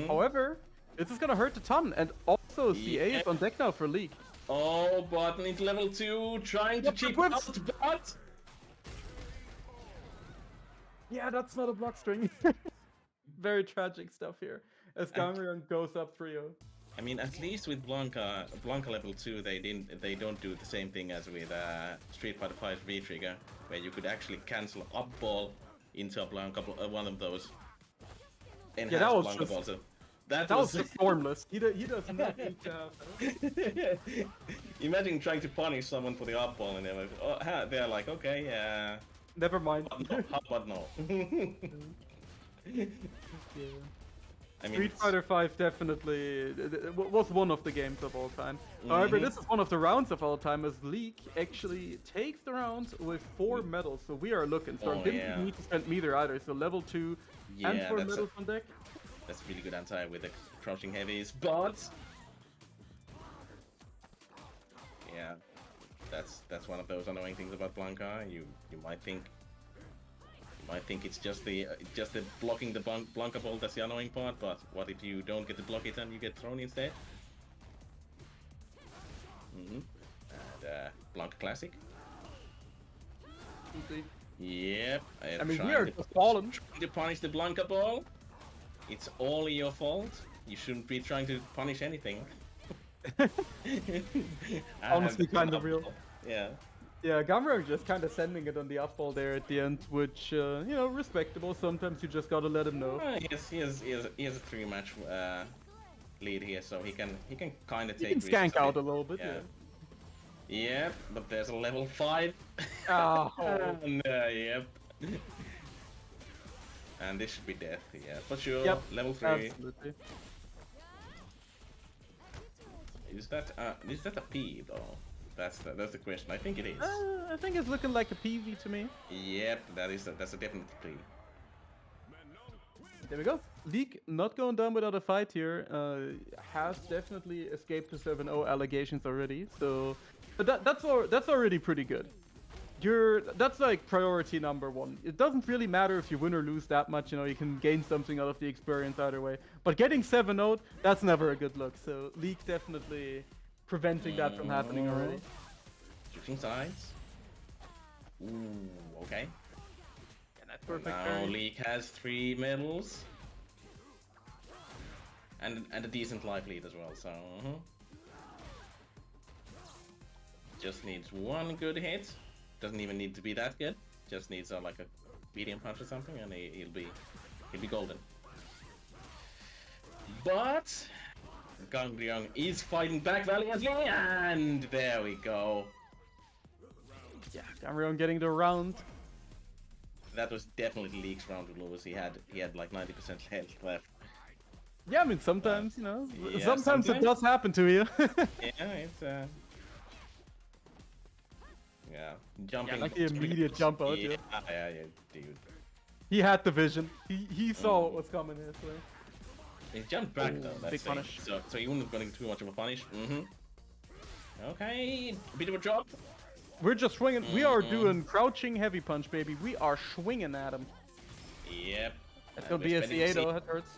However, this is gonna hurt a ton. And also, CA is on deck now for Leek. Oh, but into level 2, trying to cheap out, but... Yeah, that's not a block string. Very tragic stuff here. As Gangryong goes up 3-0. I mean, at least with Blanca level 2, they don't do the same thing as with Street Fighter 5 V-Trigger, where you could actually cancel up ball into a Blanca, one of those. Yeah, that was Blanca just... balls. That was just formless. He does not need to have that. Imagine trying to punish someone for the up ball and they're like, okay, yeah. Never mind. How about no? Yeah. I mean, Street Fighter 5 definitely was one of the games of all time. However, this is one of the rounds of all time, as Leek actually takes the round with 4 medals. So we are looking. So I didn't need to spend meter either. So level 2 and 4 medals on deck. That's really good anti with the crouching heavies, but yeah, that's one of those annoying things about Blanca. You might think it's just the blocking the Blanca ball that's the annoying part, but what if you don't get to block it and you get thrown instead? And Blanca classic. Yep. I mean, we are just falling. Trying to punish the Blanca ball. It's all your fault. You shouldn't be trying to punish anything. Honestly, kind of real. Yeah. Yeah, Gangryong just kind of sending it on the up ball there at the end, which, you know, respectable. Sometimes you just gotta let him know. He has a 3-match lead here, so he can kind of take. He can skank out a little bit. Yeah, but there's a level 5. Oh. And, yep. And this should be death, yeah, for sure. Yep, level 3. Absolutely. Is that a P though? That's the question. I think it is. I think it's looking like a PV to me. Yep, that's a definite P. There we go. Leek not going down without a fight here. Has definitely escaped the 7-0 allegations already. So, but that's already pretty good. That's like priority number one. It doesn't really matter if you win or lose that much. You know, you can gain something out of the experience either way. But getting 7-0, that's never a good look. So Leek definitely preventing that from happening already. Switching sides. Ooh, okay. That's perfect. Now Leek has 3 medals. And a decent life lead as well, so... Just needs one good hit. Doesn't even need to be that good. Just needs like a medium punch or something, and he'll be golden. But Gangryong is fighting back valiantly, and there we go. Yeah, Gangryong getting the round. That was definitely Leek's round to lose. He had like 90% health left. Yeah, I mean sometimes you know, yeah, sometimes it does happen to you. Yeah, it's yeah, jumping. Yeah, like the immediate jump out. Yeah, yeah, dude. He had the vision. He saw what was coming his way. He jumped back though. That's big punish. So he wouldn't have gotten too much of a punish. Okay, a bit of a drop. We're just swinging. We are doing crouching heavy punch, baby. We are swinging at him. Yep. It's gonna be a CA though. It hurts.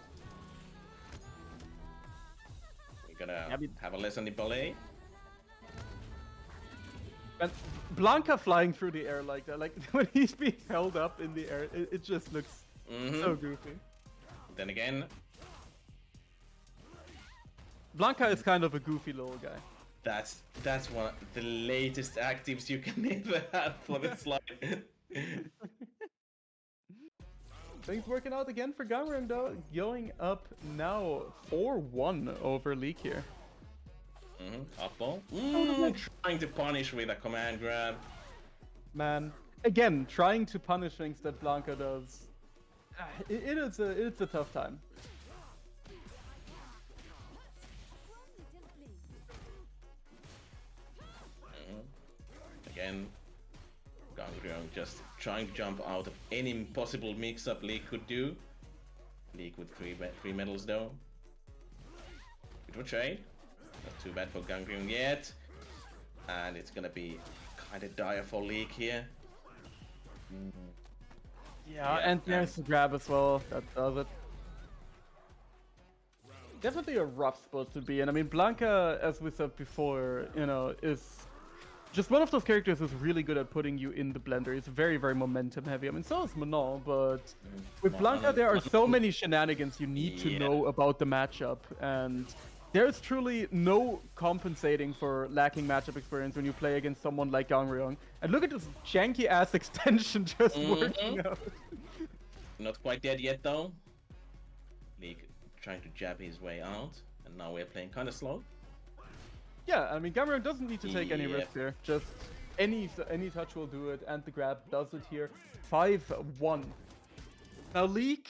We're gonna have a lesson in ballet. And Blanca flying through the air like that, like when he's being held up in the air, it just looks so goofy. Then again, Blanca is kind of a goofy little guy. That's one of the latest actives you can ever have for the slide. Things working out again for Gangryong though, going up now 4-1 over Leek here. Up ball. Trying to punish with a command grab. Man, again, trying to punish things that Blanca does. It's a tough time. Again, Gangryong just trying to jump out of any possible mix-up Leek could do. Leek with three medals though. Bit of a trade. Not too bad for Gangryong yet. And it's gonna be kind of dire for Leek here. Yeah, and there's the grab as well. That does it. Definitely a rough spot to be in. I mean, Blanca, as we said before, you know, is just one of those characters who's really good at putting you in the blender. It's very, very momentum heavy. I mean, so is Manon, but with Blanca, there are so many shenanigans you need to know about the matchup, and there's truly no compensating for lacking matchup experience when you play against someone like Gangryong. And look at this janky-ass extension just working out. Not quite dead yet, though. Leek trying to jab his way out, and now we're playing kind of slow. Yeah, I mean, Gangryong doesn't need to take any risk here. Just any touch will do it, and the grab does it here. 5-1. Now, Leek,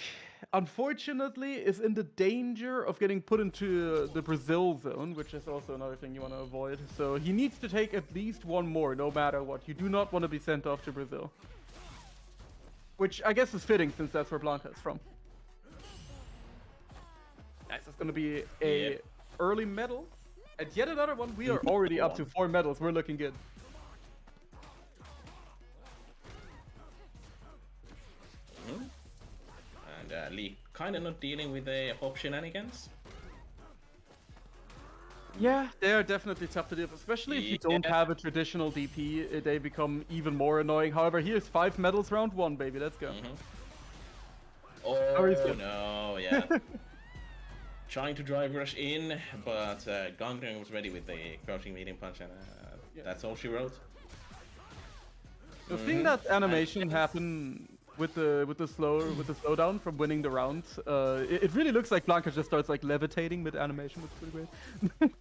unfortunately, is in the danger of getting put into the Brazil zone, which is also another thing you want to avoid. So he needs to take at least one more, no matter what. You do not want to be sent off to Brazil. Which I guess is fitting, since that's where Blanca is from. Nice, that's going to be a early medal. And yet another one. We are already up to 4 medals. We're looking good. And Leek kind of not dealing with the hop shenanigans. Yeah, they are definitely tough to deal with, especially if you don't have a traditional DP. They become even more annoying. However, here's 5 medals round 1, baby. Let's go. Oh, no, yeah. Trying to drive rush in, but Gangryong was ready with the crouching medium punch, and that's all she wrote. So seeing that animation happen with the slowdown from winning the round, it really looks like Blanca just starts like levitating mid animation, which is pretty great.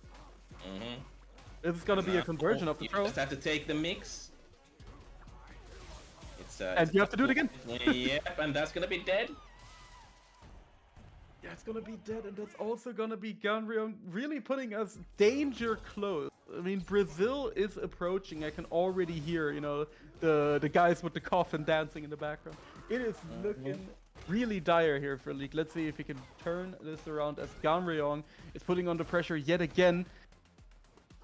This is gonna be a conversion of the throw. You just have to take the mix. And you have to do it again. Yep, and that's gonna be dead. Yeah, it's gonna be dead, and that's also gonna be Gangryong really putting us danger close. I mean, Brazil is approaching. I can already hear, you know, the guys with the coffin dancing in the background. It is looking really dire here for Leek. Let's see if he can turn this around as Gangryong is putting under pressure yet again.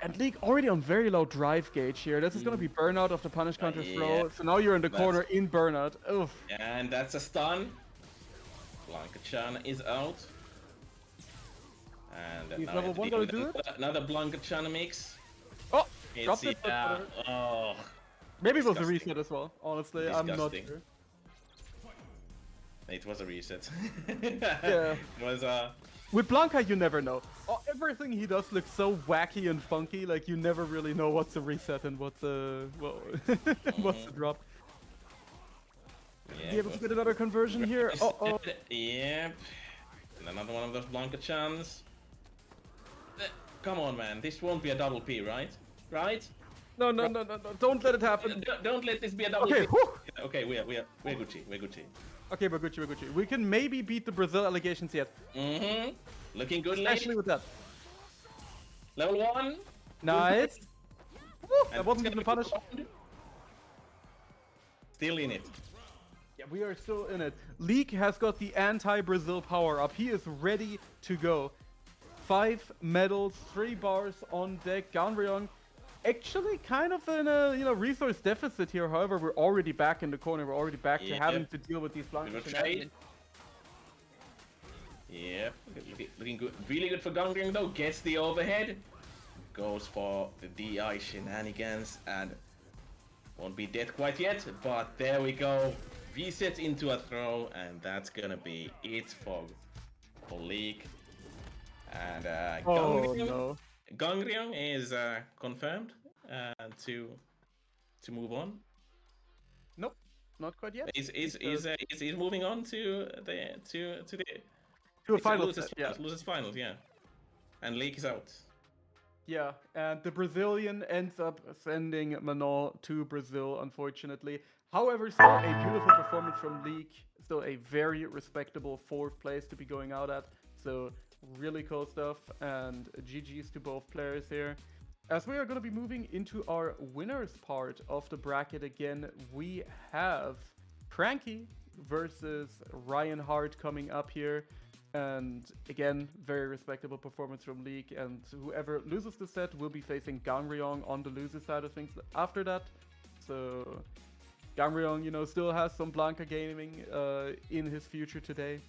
And Leek already on very low drive gauge here. This is going to be burnout of the punish counter throw. Yeah. So now you're in the corner in burnout. Oof. And that's a stun. Blanca-chan is out. And He's now level 1 gonna do it? another Blanca-chan mix. Oh! It's Dropped it. oh. Maybe it was a Disgusting. reset as well. Honestly, I'm not sure. It was a reset. Yeah. It was With Blanca, you never know. Oh, everything he does looks so wacky and funky. Like you never really know what's a reset and what's a what's a drop. yeah, Be able to get another conversion here. Oh. Yep. And another one of those Blanca-chans. Come on, man. This won't be a double P, right? Right? No. Don't let it happen. Don't let this be a double Okay, P. Okay, we're Gucci. We're Gucci. Okay, we're Gucci. We can maybe beat the Brazil allegations yet. Looking good, Especially late. with that. Level 1. Nice. Woo, that wasn't even a punish. Still in it. Yeah, we are still in it. Leek has got the anti-Brazil power up. He is ready to go. 5 medals, 3 bars on deck. Gangryong actually kind of in a resource deficit here. However, we're already back in the corner. We're already back to having to deal with these Blanca. Yep, looking good. Really good for Gangryong though. Gets the overhead. Goes for the DI shenanigans and won't be dead quite yet. But there we go. Resets into a throw, and that's gonna be it for Leek. And Gangryong is confirmed to move on. Nope, not quite yet. He's moving on to a final losers finals, yeah. And Leek is out. Yeah, and the Brazilian ends up sending Manon to Brazil, unfortunately. However, still a beautiful performance from Leek. Still a very respectable 4th place to be going out at. So really cool stuff, and GG's to both players here. As we are going to be moving into our winners part of the bracket again, we have Cranky versus Hart coming up here. And again, very respectable performance from Leek, and whoever loses the set will be facing Gangryong on the loser side of things after that. So Gangryong, still has some Blanca gaming in his future today.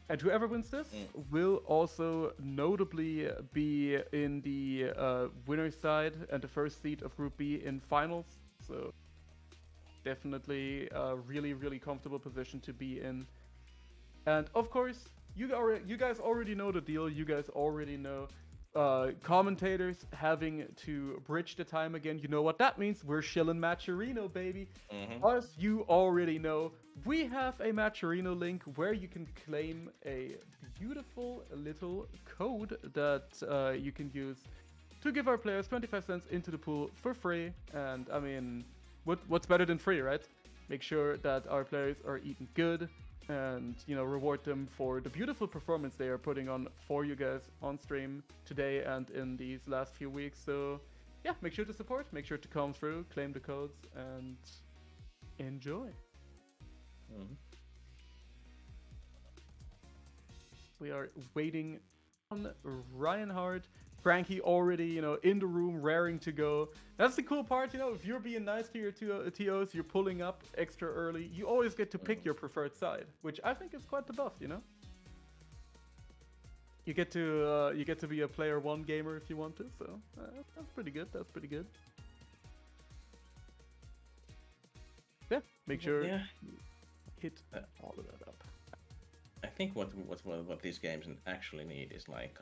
And whoever wins this will also notably be in the winner's side and the first seed of Group B in finals. So definitely a really, really comfortable position to be in. And of course, you guys already know the deal. You guys already know commentators having to bridge the time again. You know what that means. We're shilling Matcherino, baby. As you already know, we have a Matcherino link where you can claim a beautiful little code that you can use to give our players 25 cents into the pool for free. And I mean, what's better than free, right? Make sure that our players are eating good, and reward them for the beautiful performance they are putting on for you guys on stream today and in these last few weeks. So yeah, make sure to support, make sure to come through, claim the codes, and enjoy. We are waiting on Hart. Cranky already, in the room, raring to go. That's the cool part, if you're being nice to your TOs, you're pulling up extra early, you always get to pick your preferred side, which I think is quite the buff, You get to be a player 1 gamer if you want to, so that's pretty good. Yeah, make sure you hit all of that up. I think what these games actually need is like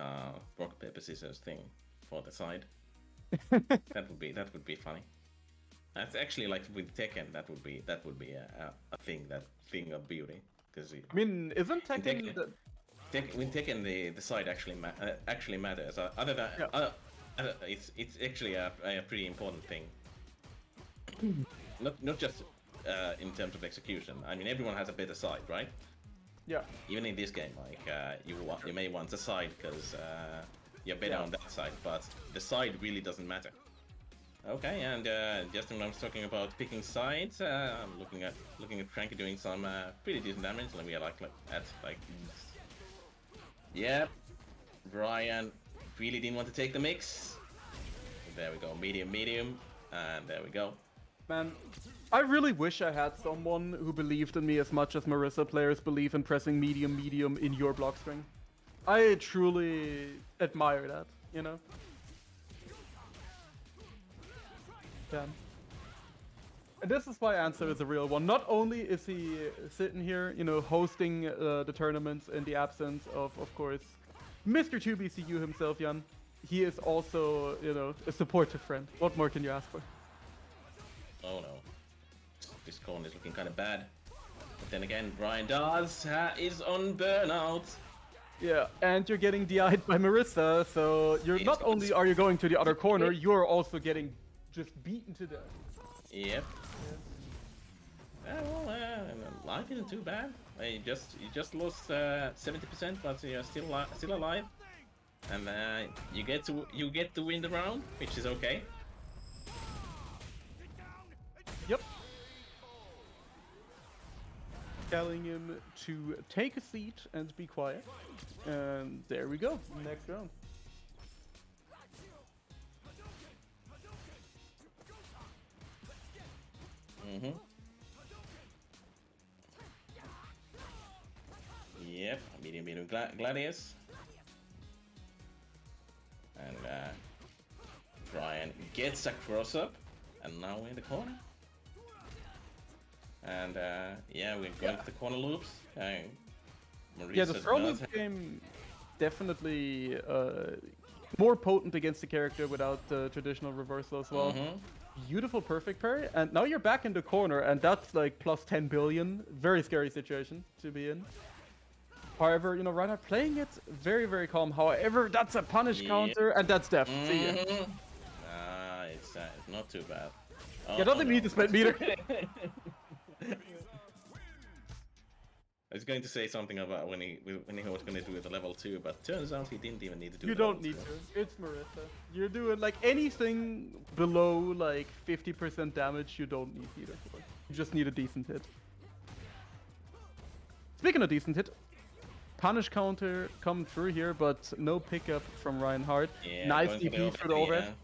rock paper scissors thing for the side. that would be funny. That's actually like with Tekken. That would be a thing of beauty. Because I mean, isn't Tekken with Tekken the side actually matters. Other than it's actually a pretty important thing. Not just in terms of execution. I mean, everyone has a better side, right? Yeah. Even in this game, like you may want a side because you're better on that side, but the side really doesn't matter. Okay, and just when I was talking about picking sides, I'm looking at Cranky doing some pretty decent damage. Let me like at like, yep. Ryan really didn't want to take the mix. There we go, medium, medium, and there we go. Man, I really wish I had someone who believed in me as much as Marissa players believe in pressing medium, medium in your block string. I truly admire that, you know? Damn. And this is why Answer is a real one. Not only is he sitting here, you know, hosting the tournaments in the absence of course, Mr. 2BCU himself, Jan. He is also, you know, a supportive friend. What more can you ask for? Oh no. This corner is looking kind of bad. But then again, Brian is on burnout. Yeah, and you're getting DI'd by Marissa, so you're not only are you going to the other corner, you're also getting just beaten to death. Yep. Well, life isn't too bad. You just lost 70%, but you're still alive, and you get to win the round, which is okay. Yep. Telling him to take a seat and be quiet, and there we go. Next round. Yep, medium Gladius. And Brian gets a cross up, and now we're in the corner. And yeah, we're going to the corner loops. Yeah, the throw loop game definitely more potent against the character without the traditional reversal as well. Beautiful perfect parry, and now you're back in the corner, and that's like plus 10 billion. Very scary situation to be in. However, you know, Reinhardt playing it very, very calm. However, that's a punish counter, and that's death. See ya. It's not too bad. Oh, yeah, doesn't need to spend meter. I was going to say something about when he was going to do the level 2, but turns out he didn't even need to do it. You don't need to. It's Marissa. You're doing like anything below like 50% damage, you don't need meter for. You just need a decent hit. Speaking of decent hit, punish counter coming through here, but no pickup from Reinhardt. Yeah, nice DP for the overhead.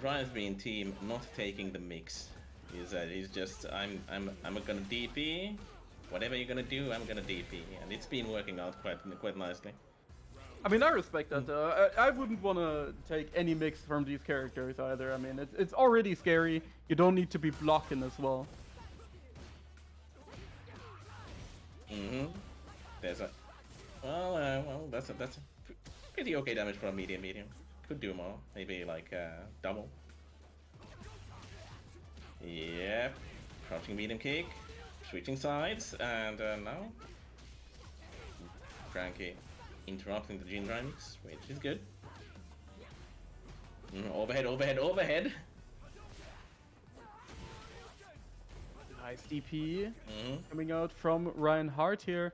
Ryan's being team not taking the mix. He's just I'm gonna DP. Whatever you're gonna do, I'm gonna DP, and it's been working out quite nicely. I mean, I respect that. I wouldn't want to take any mix from these characters either. I mean, it's already scary. You don't need to be blocking as well. There's a well, that's a pretty okay damage for a medium. Could do more, maybe like double. Yep, crouching medium kick, switching sides, and now Cranky interrupting the Jin mix, which is good. Overhead. Nice DP coming out from Reinhardt here.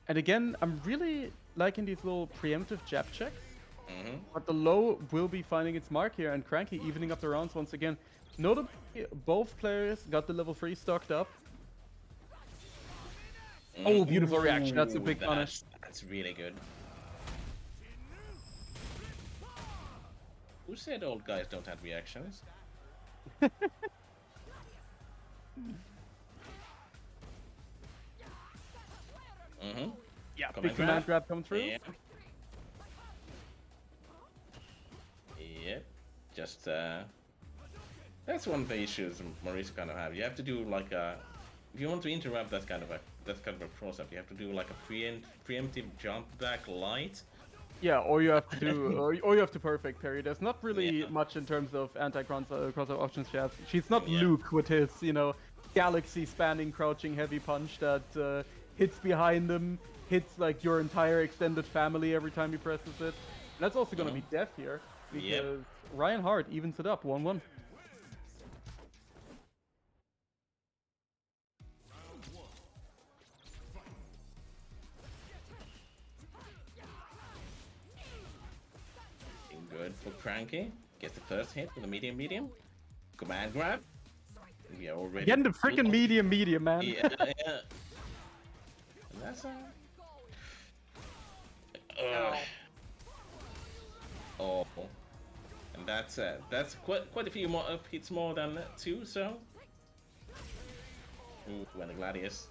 And again, I'm really liking these little preemptive jab checks. But the low will be finding its mark here, and Cranky evening up the rounds once again. Notably, both players got the level 3 stocked up. Oh, beautiful reaction. That's a big punish. That's really good. Who said old guys don't have reactions? Yeah, big command grab coming through. Yeah. Yep. Just that's one of the issues Maurice kind of have. You have to do like a if you want to interrupt that kind of a cross up, you have to do like a preemptive jump back light. Yeah, or you have to do or you have to perfect parry. There's not really much in terms of cross up options she has. She's not Luke with his, you know, galaxy spanning crouching heavy punch that hits behind him, hits like your entire extended family every time he presses it. And that's also going to be death here because Reinhardt evens it up 1-1. for Cranky. Gets the first hit with a medium. Command grab. We are already... Again, the freaking medium, man. Yeah, yeah. And that's awful. And that's quite a few more hits more than 2, so... Ooh, and the Gladius.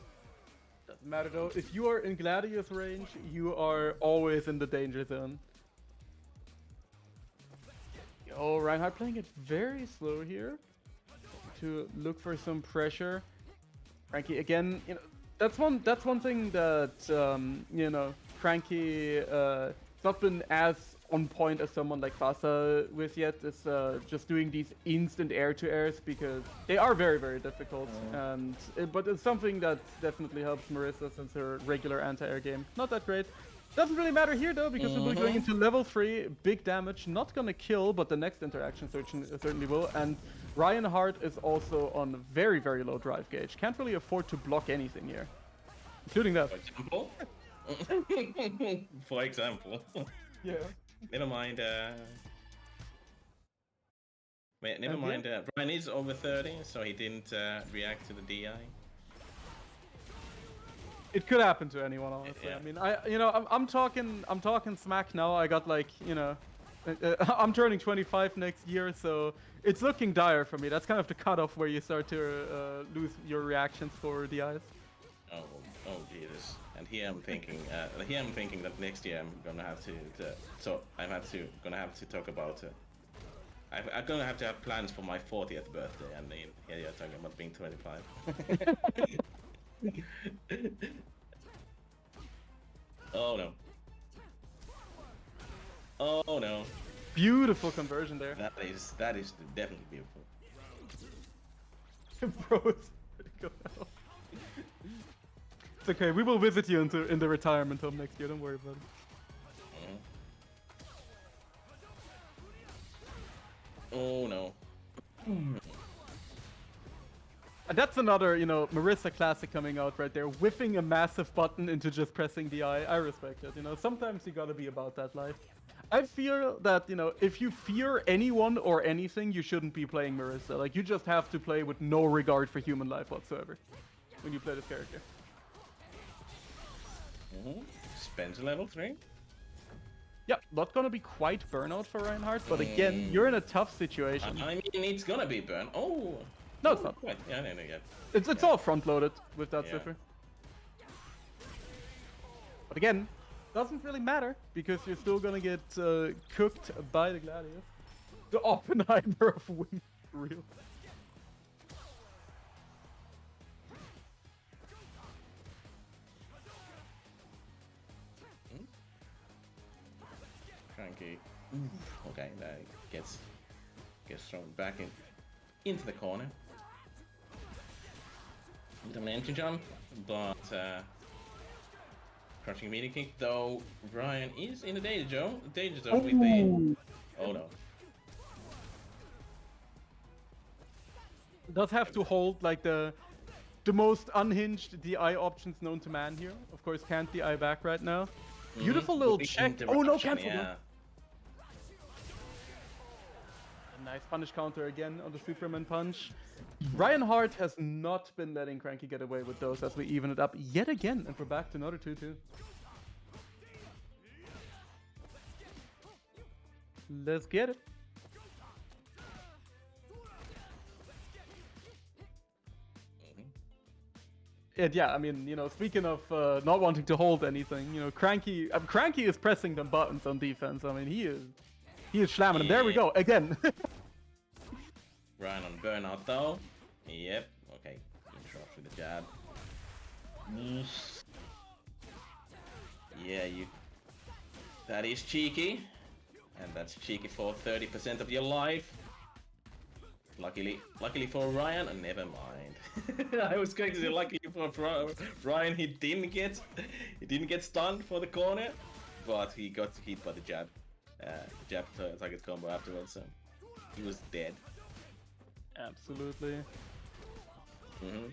Doesn't matter though, if you are in Gladius range, you are always in the danger zone. Oh, Reinhardt playing it very slow here to look for some pressure. Cranky again, you know, that's one thing that you know, Cranky it's not been as on point as someone like Vasa with yet. Is just doing these instant air-to-airs because they are very, very difficult. And but it's something that definitely helps Marissa since her regular anti-air game not that great. Doesn't really matter here though, because we'll be going into level 3, big damage, not gonna kill, but the next interaction certainly will. And Ryan Hart is also on very, very low drive gauge. Can't really afford to block anything here, including that. For example. Yeah. Never mind. Wait, never mind. Ryan is over 30, so he didn't react to the DI. It could happen to anyone, honestly. Yeah. I mean, I'm talking smack now. I got like, you know, I'm turning 25 next year, so it's looking dire for me. That's kind of the cutoff where you start to lose your reactions for DIs. Oh Jesus! And here I'm thinking that next year I'm gonna have to talk about. I'm gonna have to have plans for my 40th birthday, and then here you're talking about being 25. Oh no. Oh no. Beautiful conversion there. That is definitely beautiful. Bro, it's pretty good now. It's okay, we will visit you in the retirement home next year, don't worry about it. Oh no. And that's another, you know, Marissa classic coming out right there, whiffing a massive button into just pressing the I respect it, you know, sometimes you gotta be about that life. I feel that, you know, if you fear anyone or anything, you shouldn't be playing Marissa. Like, you just have to play with no regard for human life whatsoever when you play this character. Spends level 3. Yeah, not gonna be quite burnout for Reinhardt, but again, you're in a tough situation. I mean, it's gonna be burn. Oh! No, it's not. Quite. Yeah, no, yeah. It's all front-loaded with that Ziffer. But again, doesn't really matter, because you're still gonna get cooked by the Gladius. The Oppenheimer of Wing, for real. Cranky. Okay, that gets thrown back into the corner. Dimension jump, but crushing media kick. Though Ryan is in the danger zone with the. Oh no. Does have to hold like the most unhinged DI options known to man here. Of course, can't DI back right now. Beautiful little check. Oh no, cancel. Yeah. Nice punish counter again on the Superman punch. Ryan Hart has not been letting Cranky get away with those as we even it up yet again, and we're back to another 2-2. Let's get it. And yeah, I mean, you know, speaking of not wanting to hold anything, you know, Cranky is pressing them buttons on defense. I mean, he is slamming them. There we go again. Ryan on burnout though. Yep. Okay. Interrupt with the jab. Yeah, that is cheeky, and that's cheeky for 30% of your life. Luckily for Ryan, never mind. I was going to say luckily for Ryan, he didn't get stunned for the corner, but he got hit by the jab target combo afterwards, so he was dead. Absolutely.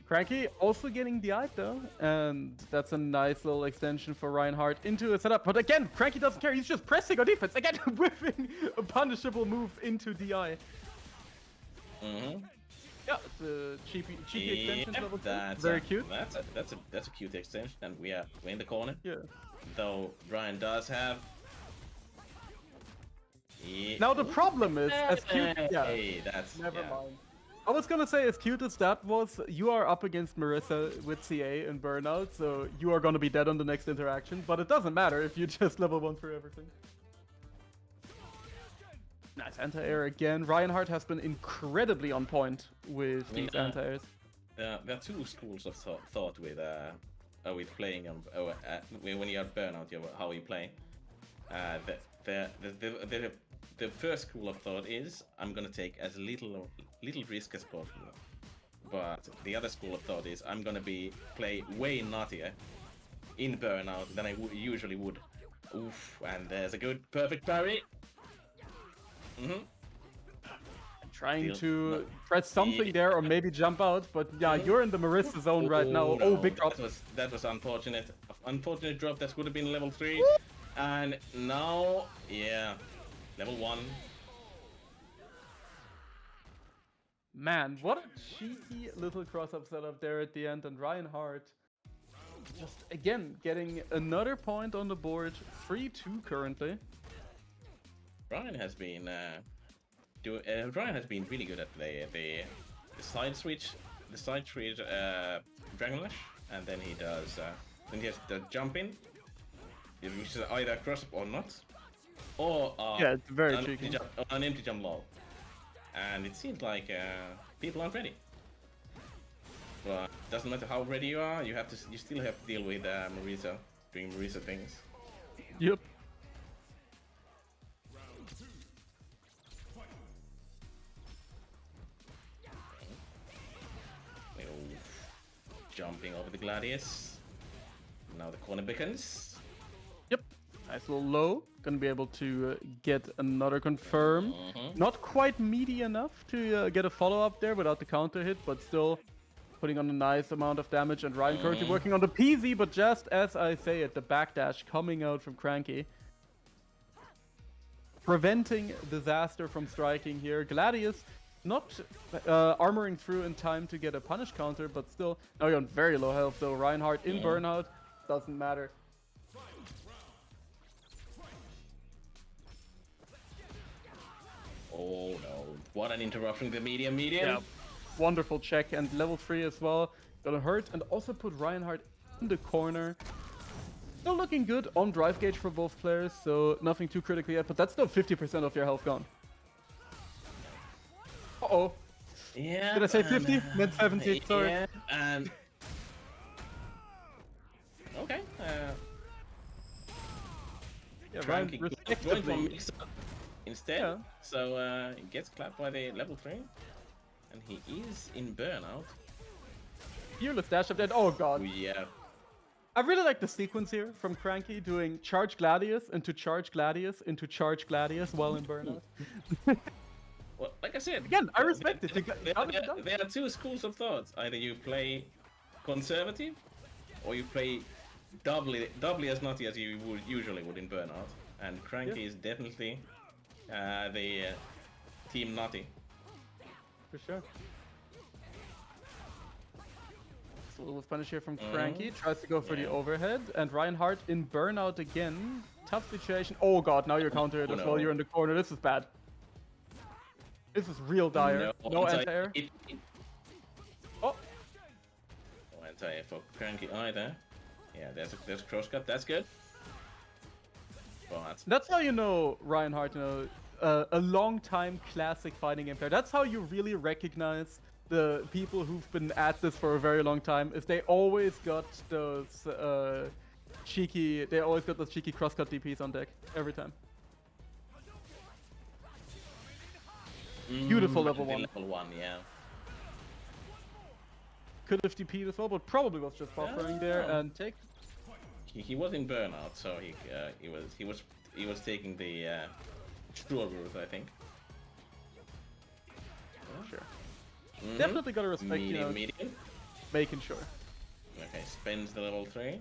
Cranky also getting the eye though, and that's a nice little extension for Reinhardt into a setup. But again, Cranky doesn't care. He's just pressing on defense. Again, whipping a punishable move into DI. Yeah, it's a cheeky extension. Level That's very cute. That's a cute extension, and we're in the corner. Yeah. Though Brian does have. Yeah. Now the problem is, as cute. Yeah. Hey, that's never mind. I was gonna say, as cute as that was, you are up against Marissa with CA and Burnout, so you are gonna be dead on the next interaction. But it doesn't matter if you just level 1 through everything. Nice anti-air again. Reinhardt has been incredibly on point with these anti-airs. There are two schools of thought with playing when you have Burnout, how you play. The first school of thought is I'm gonna take as little risk as possible, but the other school of thought is I'm gonna play way naughtier in Burnout than I usually would. Oof! And there's a good perfect parry. Trying to press something there or maybe jump out, but yeah, you're in the Marissa zone right now. Oh, big drop. That was unfortunate. Unfortunate drop. That would have been level 3, and now level 1. Man, what a cheeky little cross-up setup there at the end, and Reinhardt just again getting another point on the board. 3-2 currently. Brian has been really good at the side switch, Dragon Lash, and then he has the jump in, which is either cross up or not, or it's very cheeky. An empty jump low, and it seems like people aren't ready. But doesn't matter how ready you are, you still have to deal with Marisa doing Marisa things. Yep. Jumping over the Gladius. Now the corner beckons. Yep. Nice little low. Gonna be able to get another confirm. Not quite meaty enough to get a follow-up there without the counter hit, but still putting on a nice amount of damage. And Ryan currently working on the PZ, but just as I say it, the backdash coming out from Cranky. Preventing disaster from striking here. Gladius not armoring through in time to get a punish counter, but still, now you're on very low health though. Reinhardt in Burnout, doesn't matter. Oh no, what an interruption, the medium. Yeah, wonderful check, and level 3 as well. Gonna hurt, and also put Reinhardt in the corner. Still looking good on drive gauge for both players, so nothing too critical yet, but that's still 50% of your health gone. Uh-oh. Yeah. Did I say 50? Meant 70, sorry. Yeah, and... Okay. Yeah, Cranky Ryan going for mix up instead. Yeah. So he gets clapped by the level 3. And he is in Burnout. Fearless dash up dead. Oh god. Yeah. I really like the sequence here from Cranky doing charge Gladius into charge Gladius into charge Gladius while in Burnout. Well, like I said, again, I respect it. There are two schools of thoughts. Either you play conservative, or you play doubly as naughty as you usually would in Burnout. And Cranky is definitely the team naughty. For sure. So a little punish here from Cranky. Tries to go for the overhead. And Reinhardt in Burnout again. Tough situation. Oh god, now you're countered as well. You're in the corner. This is bad. This is real dire. No anti-air. Oh! No anti-air for Cranky either. Yeah, there's a crosscut. That's good. But that's how you know Reinhardt, a long-time classic fighting game player. That's how you really recognize the people who've been at this for a very long time. Is they always got those cheeky crosscut DPs on deck every time. Beautiful level 1. Level 1, yeah. Could have DP'd as well, but probably was just buffering there and take. He was in Burnout, so he was taking the Sure route, I think. Sure. Definitely gotta respect, medium. making sure. Okay, spends the level 3.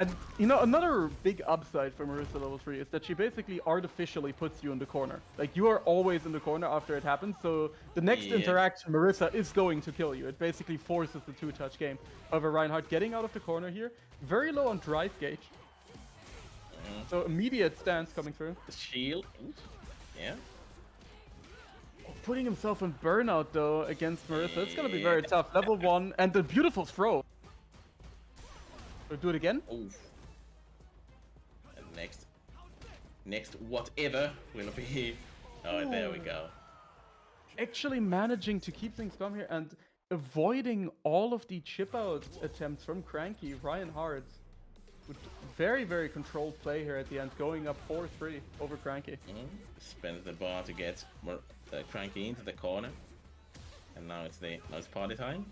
And, you know, another big upside for Marissa level 3 is that she basically artificially puts you in the corner. Like, you are always in the corner after it happens, so the next interaction, Marissa is going to kill you. It basically forces the two-touch game. However, Reinhardt getting out of the corner here, very low on drive gauge. So immediate stance coming through. The shield. Yeah. Putting himself in burnout, though, against Marissa. It's going to be very tough. Level 1, and the beautiful throw. We'll do it again. Oof. And next whatever will be. Oh, there we go. Actually managing to keep things calm here and avoiding all of the chip out attempts from Cranky, Hart. With very, very controlled play here at the end, going up 4-3 over Cranky. Spends the bar to get more, Cranky into the corner. And now it's party time.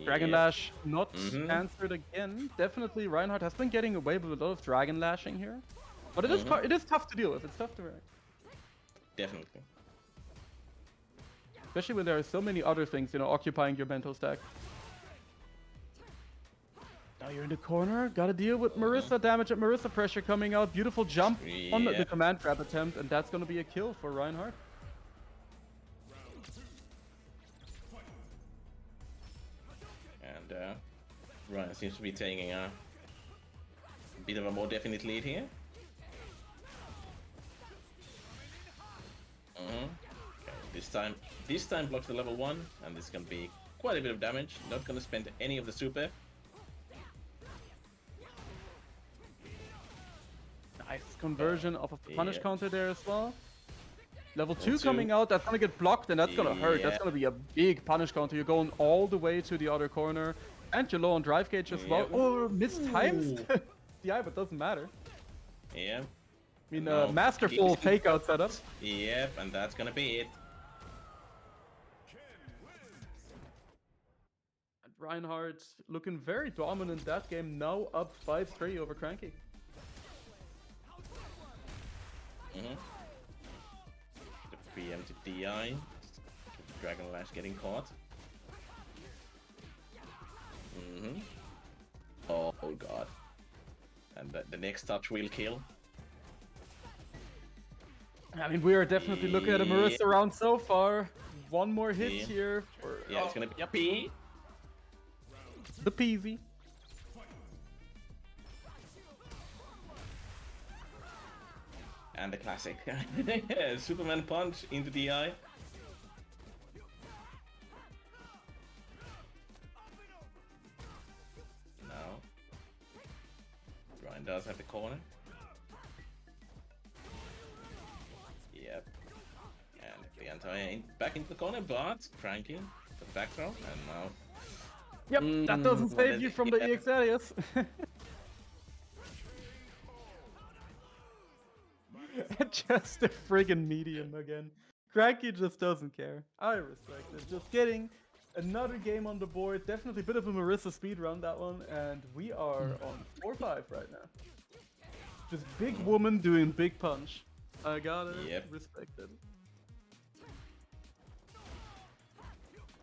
Dragon Lash not answered again. Definitely Reinhardt has been getting away with a lot of Dragon Lashing here. But it is tough to deal with. It's tough to react. Definitely. Especially when there are so many other things, you know, occupying your mental stack. Now you're in the corner. Gotta deal with Marissa damage and Marissa pressure coming out. Beautiful jump on the command grab attempt. And that's gonna be a kill for Reinhardt. Ryan seems to be taking a bit of a more definite lead here. Okay, this time blocks the level 1, and this is gonna be quite a bit of damage. Not gonna spend any of the super. Nice conversion off of the punish counter there as well. Level 2 coming out, that's gonna get blocked, and that's gonna hurt. That's gonna be a big punish counter. You're going all the way to the other corner. And you're low on drive gauge as well. Oh, mistimed DI, but doesn't matter. Yeah. I mean, masterful fake out setup. Yep, and that's gonna be it. And Reinhardt looking very dominant that game, now up 5-3 over Cranky. The preemptive DI. Dragon Lash getting caught. Oh god. And the next touch will kill. I mean, we are definitely looking at a Marissa round so far. One more hit here. It's gonna be a P. The peasy. And the classic. Superman punch into the eye. Does have the corner. Yep. And the entire back into the corner, but Cranky the back throw, and now. Yep, that doesn't save you from the EX alias. Just a friggin' medium again. Cranky just doesn't care. I respect it. Just getting another game on the board. Definitely a bit of a Marissa speedrun, that one. And we are on 4-5 right now. Just big woman doing big punch. I gotta respect it.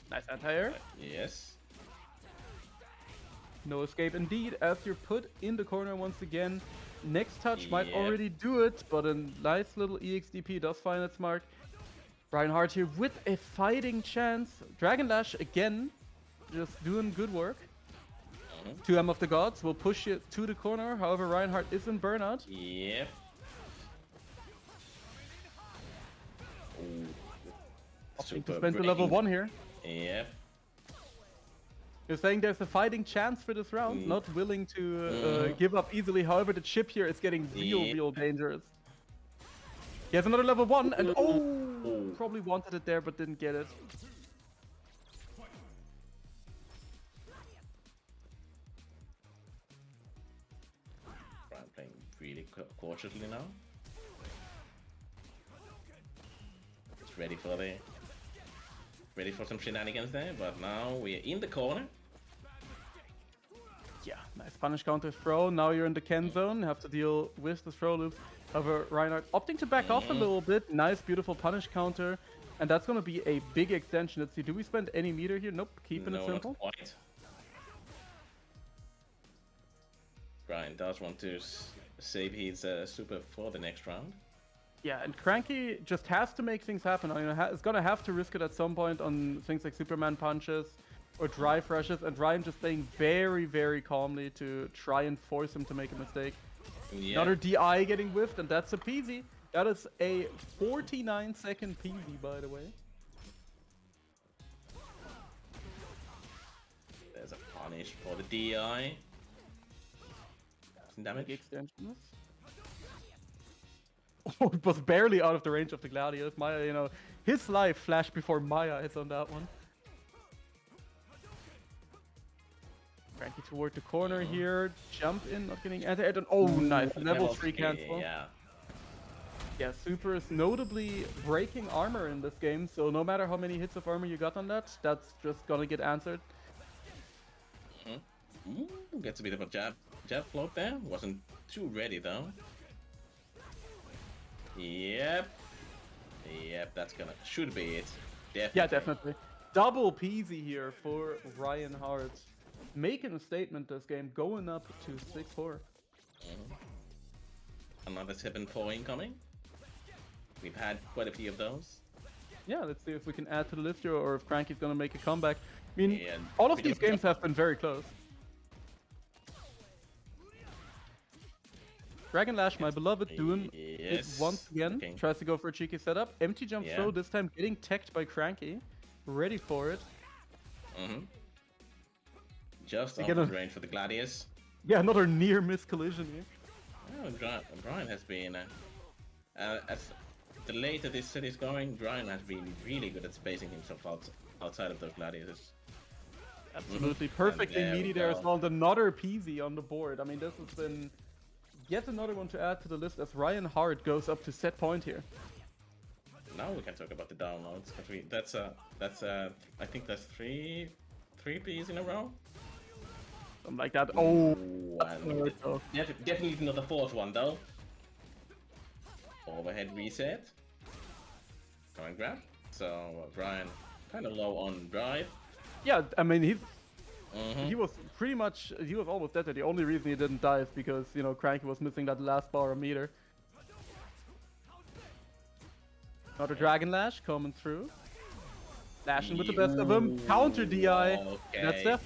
Nice anti-air. Yes. No escape indeed, as you're put in the corner once again. Next touch might already do it, but a nice little EXDP does find its mark. Reinhardt here with a fighting chance. Dragon Lash again, just doing good work. 2M of the Gods will push you to the corner. However, Reinhardt is in burnout. Yep. Opting to spend the level 1 here. Yep. You're saying there's a fighting chance for this round. Not willing to give up easily. However, the chip here is getting real dangerous. He has another level 1 and probably wanted it there but didn't get it. Playing really cautiously now. It's ready for some shenanigans there, but now we're in the corner. Yeah, nice punish counter throw. Now you're in the Ken zone. Have to deal with the throw loop. However, Reinhardt opting to back off a little bit. Nice, beautiful punish counter. And that's going to be a big extension. Let's see, do we spend any meter here? Nope, keeping it simple. Not quite. Brian does want to save his super for the next round. Yeah, and Cranky just has to make things happen. I mean, it's going to have to risk it at some point on things like Superman punches or drive rushes, and Ryan just playing very, very calmly to try and force him to make a mistake. Yeah. Another DI getting whiffed, and that's a peasy. That is a 49-second peasy, by the way. There's a punish for the DI. Some damage. Extensions. Oh, it was barely out of the range of the Gladius. Maya, you know, his life flashed before my eyes on that one. Cranky toward the corner here. Jump in, not getting anti-air. Oh, nice. Level 3 cancel. Yeah. Yeah, Super is notably breaking armor in this game, so no matter how many hits of armor you got on that, that's just gonna get answered. Gets a bit of a jab float there. Wasn't too ready though. Yep, that's should be it. Definitely. Yeah, definitely. Double peasy here for Ryan Hart. Making a statement this game, going up to 6-4. Another 7-4 incoming. We've had quite a few of those. Yeah, let's see if we can add to the list here, or if Cranky's gonna make a comeback. I mean, all of these games have been very close. Dragon Lash, my beloved, doing it once again. Okay. Tries to go for a cheeky setup. Empty jump throw, this time getting teched by Cranky. Ready for it. Just out of range for the Gladius. Yeah, another near miss collision here. Oh, Brian has been... as the later this set is going, Brian has been really good at spacing himself outside of those Gladiators. Absolutely. Perfectly meaty there as well. And another peasy on the board. I mean, this has been yet another one to add to the list as Ryan Hart goes up to set point here. Now we can talk about the downloads. That's I think that's three Ps in a row. Something like that. Oh, definitely not the fourth one though. Overhead reset. Come and grab. So Brian kind of low on drive. Yeah, I mean he was pretty much, he was almost dead there. The only reason he didn't die is because, you know, Cranky was missing that last bar of meter. Another Dragon Lash coming through. Lashing with the best of them. Counter DI. Okay. That's it.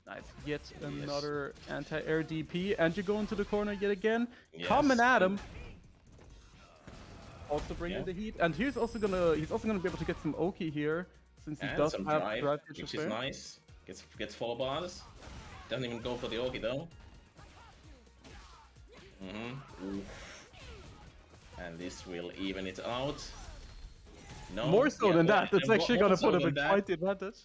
Nice. Yet another anti-air DP, and you go into the corner yet again. Coming at him. Also bringing the heat, and he's also gonna be able to get some Oki here, since he does have drive, which is nice. Gets 4 bars. Doesn't even go for the Oki though. And this will even it out. No, more so than that. It's actually gonna put him in quite the advantage.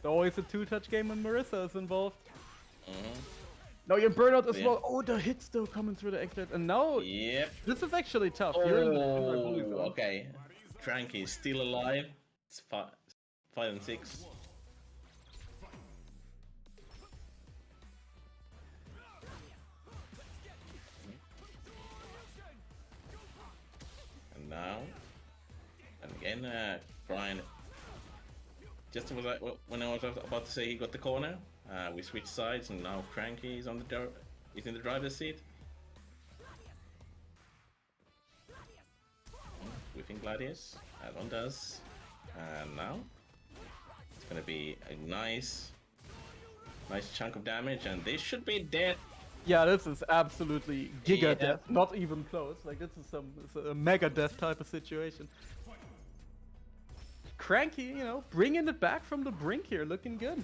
Always a 2-touch game when Marissa is involved. Now your burnout as well. Oh, the hit's still coming through the exit, and now this is actually tough. Okay. Cranky is still alive. It's 5 and 6. And now, and again, Brian. Just when I was about to say he got the corner, we switched sides, and now Cranky is on he's in the driver's seat. Whiffing Gladius, as one does, and now it's gonna be a nice chunk of damage, and this should be death. Yeah, this is absolutely giga death, not even close. Like this is a mega death type of situation. Cranky, you know, bringing it back from the brink here, looking good.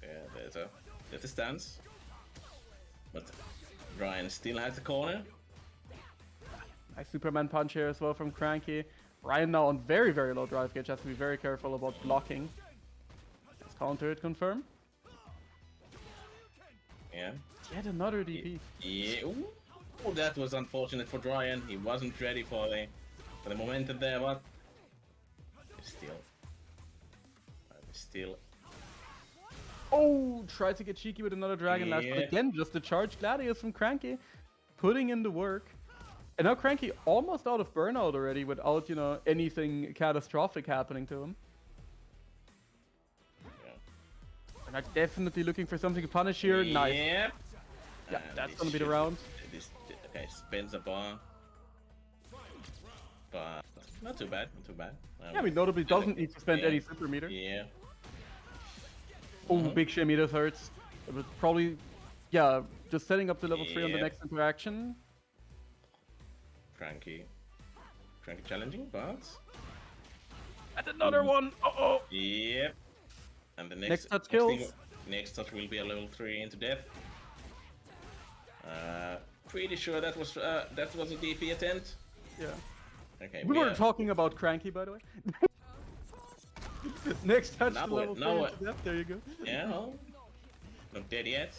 Yeah, there's a stance, but Brian still has the corner. Nice Superman punch here as well from Cranky. Ryan now on very, very low drive gauge, has to be very careful about blocking. Let's counter it, confirm. Yeah. Yet another DP. Yeah. Oh, that was unfortunate for Ryan. He wasn't ready for the momentum there, but still. Oh, tried to get cheeky with another Dragon Lash, but again, just the charge Gladius from Cranky, putting in the work. And now Cranky almost out of burnout already without, you know, anything catastrophic happening to him. Yeah. And I'm definitely looking for something to punish here. Nice. Yeah, that's gonna be the round. Okay, spins a bar. But not too bad, Yeah, I mean, notably doesn't need to spend any super meter. Yeah. Oh, big shimmy, this hurts. It was probably, yeah, just setting up the level 3 on the next interaction. Cranky challenging, but... And another one! Uh-oh! Yep. And the next touch kills. Next touch will be a level 3 into death. Pretty sure that was a DP attempt. Yeah. Okay. We were talking about Cranky, by the way. Next touch to level 3 into death. There you go. Yeah, no. Not dead yet.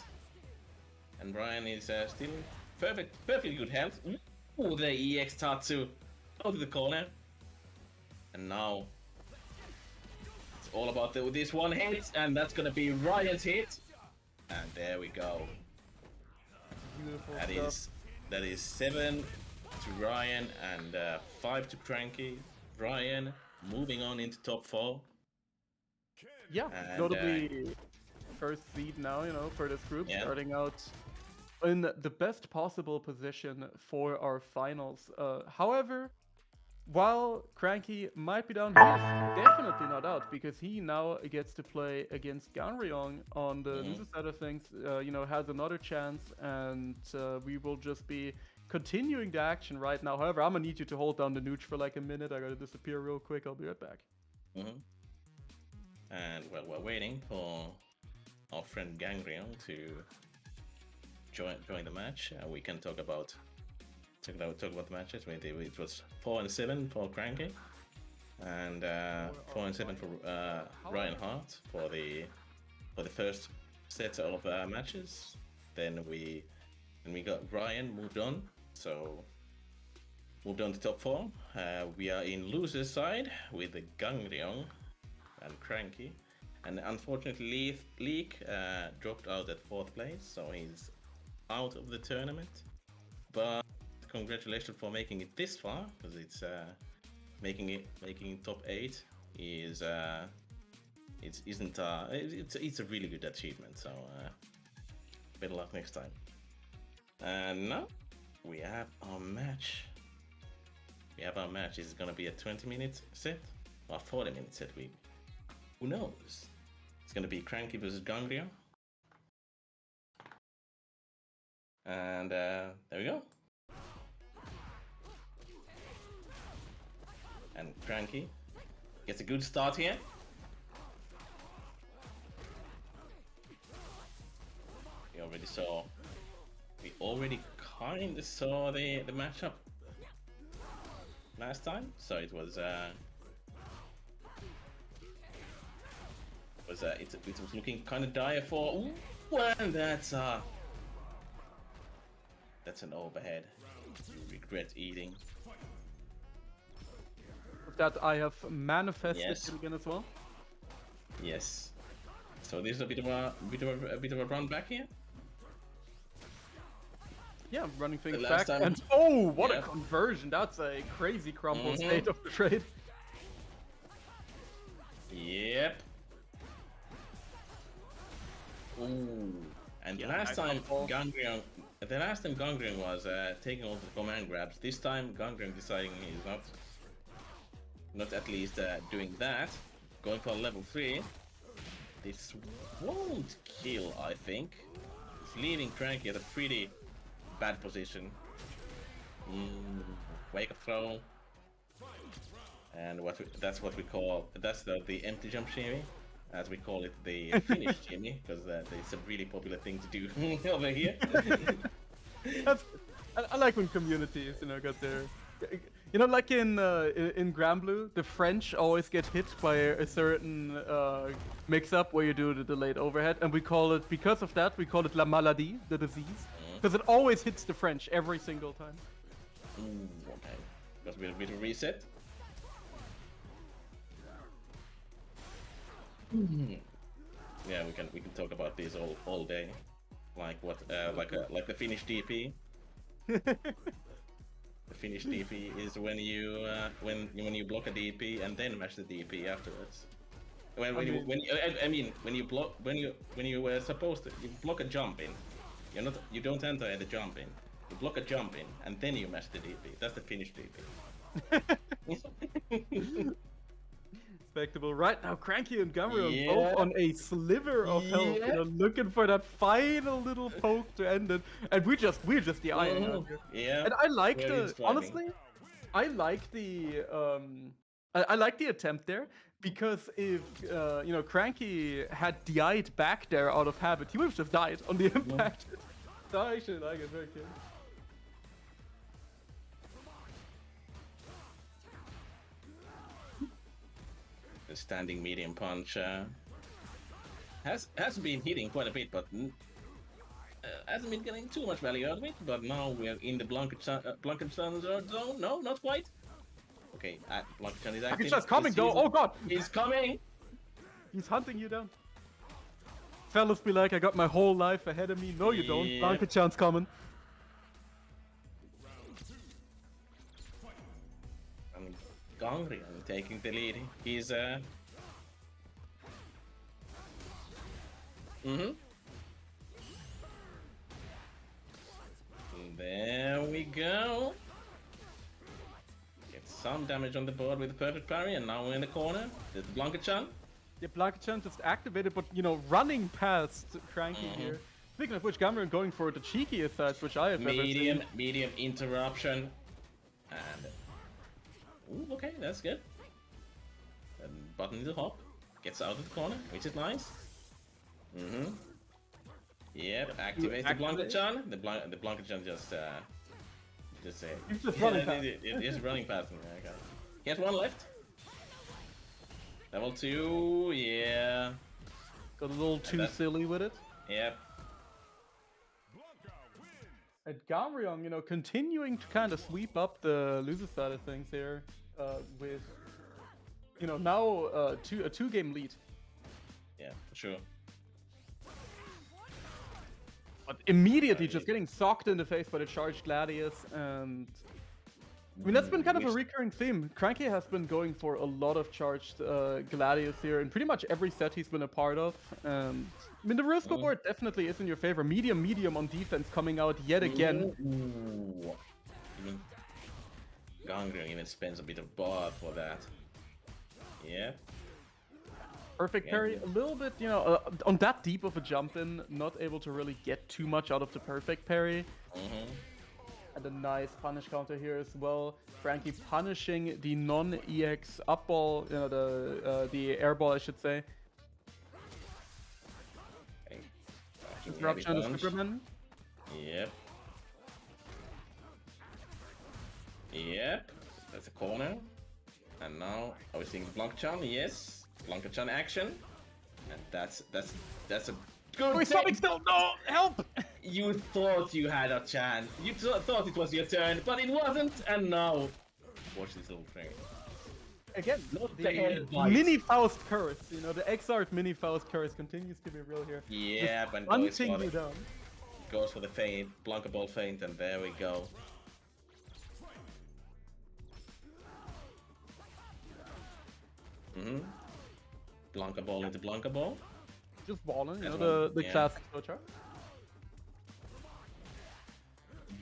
And Brian is still perfectly good health. Oh, the EX Tatsu out of the corner. And now it's all about this one hit, and that's gonna be Ryan's hit. And there we go. Beautiful that is 7 to Ryan and 5 to Cranky. Ryan moving on into top 4. Yeah, notably first seed now, you know, for this group, starting out in the best possible position for our finals. However, while Cranky might be down, he is definitely not out, because he now gets to play against Gangryong on the loser side of things. You know, has another chance, and we will just be continuing the action right now. However, I'm gonna need you to hold down the nooch for like a minute. I gotta disappear real quick. I'll be right back. And well, we're waiting for our friend Gangryong to join the match. We can talk about the matches. It was 4 and 7 for Cranky, and 4 and 7 for Ryan Hart for the first set of matches. Then we got Ryan moved on, so moved on to top 4. We are in loser's side with the Gangryong and Cranky, and unfortunately Leek dropped out at 4th place, so he's out of the tournament. But congratulations for making it this far, because it's making top 8 is it's a really good achievement. So better luck next time. And now we have our match. It's gonna be a 20-minute set or 40-minute set. Who knows? It's gonna be Cranky versus Gangryong. And there we go. And Cranky gets a good start here. We already kind of saw the matchup last time, so it was looking kind of dire for. Ooh, and that's an overhead you regret eating. That I have manifested again as well. Yes. So this is a bit of a run back here. Yeah, running things back. And oh, what a conversion! That's a crazy crumble state of the trade. Yep. Ooh. And the last time Gangryong was taking all the command grabs. This time Gangryong deciding he's not at least doing that. Going for level 3. This won't kill, I think. It's leaving Cranky at a pretty bad position. Wake up throw. And that's the empty jump shimmy, as we call it, the finish shimmy, because it's a really popular thing to do over here. I like when communities, you know, got their, you know, like in Granblue, the French always get hit by a certain mix-up where you do the delayed overhead, and we call it, because of that, we call it la maladie, the disease. Because it always hits the French every single time. Okay. Just a bit of reset. Yeah, we can talk about this all day, like what like the Finnish DP. The Finnish DP is when you block a DP and then mash the DP afterwards. When you were supposed to you block a jump in, you don't enter at the jump in. You block a jump in and then you mash the DP. That's the Finnish DP. Respectable. Right now, Cranky and Gangryong both on a sliver of health, looking for that final little poke to end it, and we're just the iron out here. Yeah. And I like honestly, I like the I like the attempt there, because if Cranky had DI'd back there out of habit, he would have just died on the impact. So I actually like it, very cute. The standing medium punch has been hitting quite a bit, but hasn't been getting too much value out of it. But now we're in the Blankenstein zone. No, not quite. Okay, Blankenstein is active. He's just coming though. Oh god! He's coming! He's hunting you down. Fellas be like, I got my whole life ahead of me. No, you don't. Blanketchan's coming. And Gangryong taking the lead. He's There we go. Get some damage on the board with the perfect parry, and now we're in the corner. There's Blanketchan. Yeah, Blanketchan just activated, but running past Cranky here. Speaking of which, Gangryong going for the cheekiest sides, which I have ever seen. Medium interruption. And ooh, okay, that's good. And button is a hop. Gets out of the corner, which is nice. Yep, activates the Blanketchan. The Blanketchan just He's just running past. It is running past him. Okay. He has one left. Level 2, yeah. Got a little too silly with it. Yep. And Gangryong, continuing to kind of sweep up the loser side of things here, with, now a 2-game lead. Yeah, for sure. But immediately just getting socked in the face by the charged Gladius, and that's been kind of a recurring theme. Cranky has been going for a lot of charged Gladius here in pretty much every set he's been a part of. And the real scoreboard definitely is in your favor. Medium on defense coming out yet again. Gangryong even spends a bit of bar for that. Yeah. Perfect parry, a little bit, on that deep of a jump in, not able to really get too much out of the perfect parry. And a nice punish counter here as well. Cranky punishing the non-EX up ball, the air ball, I should say. Disruption of Superman. Yep. Yep. That's a corner. And now, are we seeing Blanketchan? Yes. Blanketchan action, and that's a good. Oh, he's stopping still. No, help! You thought you had a chance. You thought it was your turn, but it wasn't. And now, watch this little thing. Again, the mini Faust curse. The X-Art mini Faust curse continues to be real here. Yeah, but hunting you down. Goes for the feint, Blanca ball feint, and there we go. Blanca ball into Blanca ball. Just balling, the classic flowchart.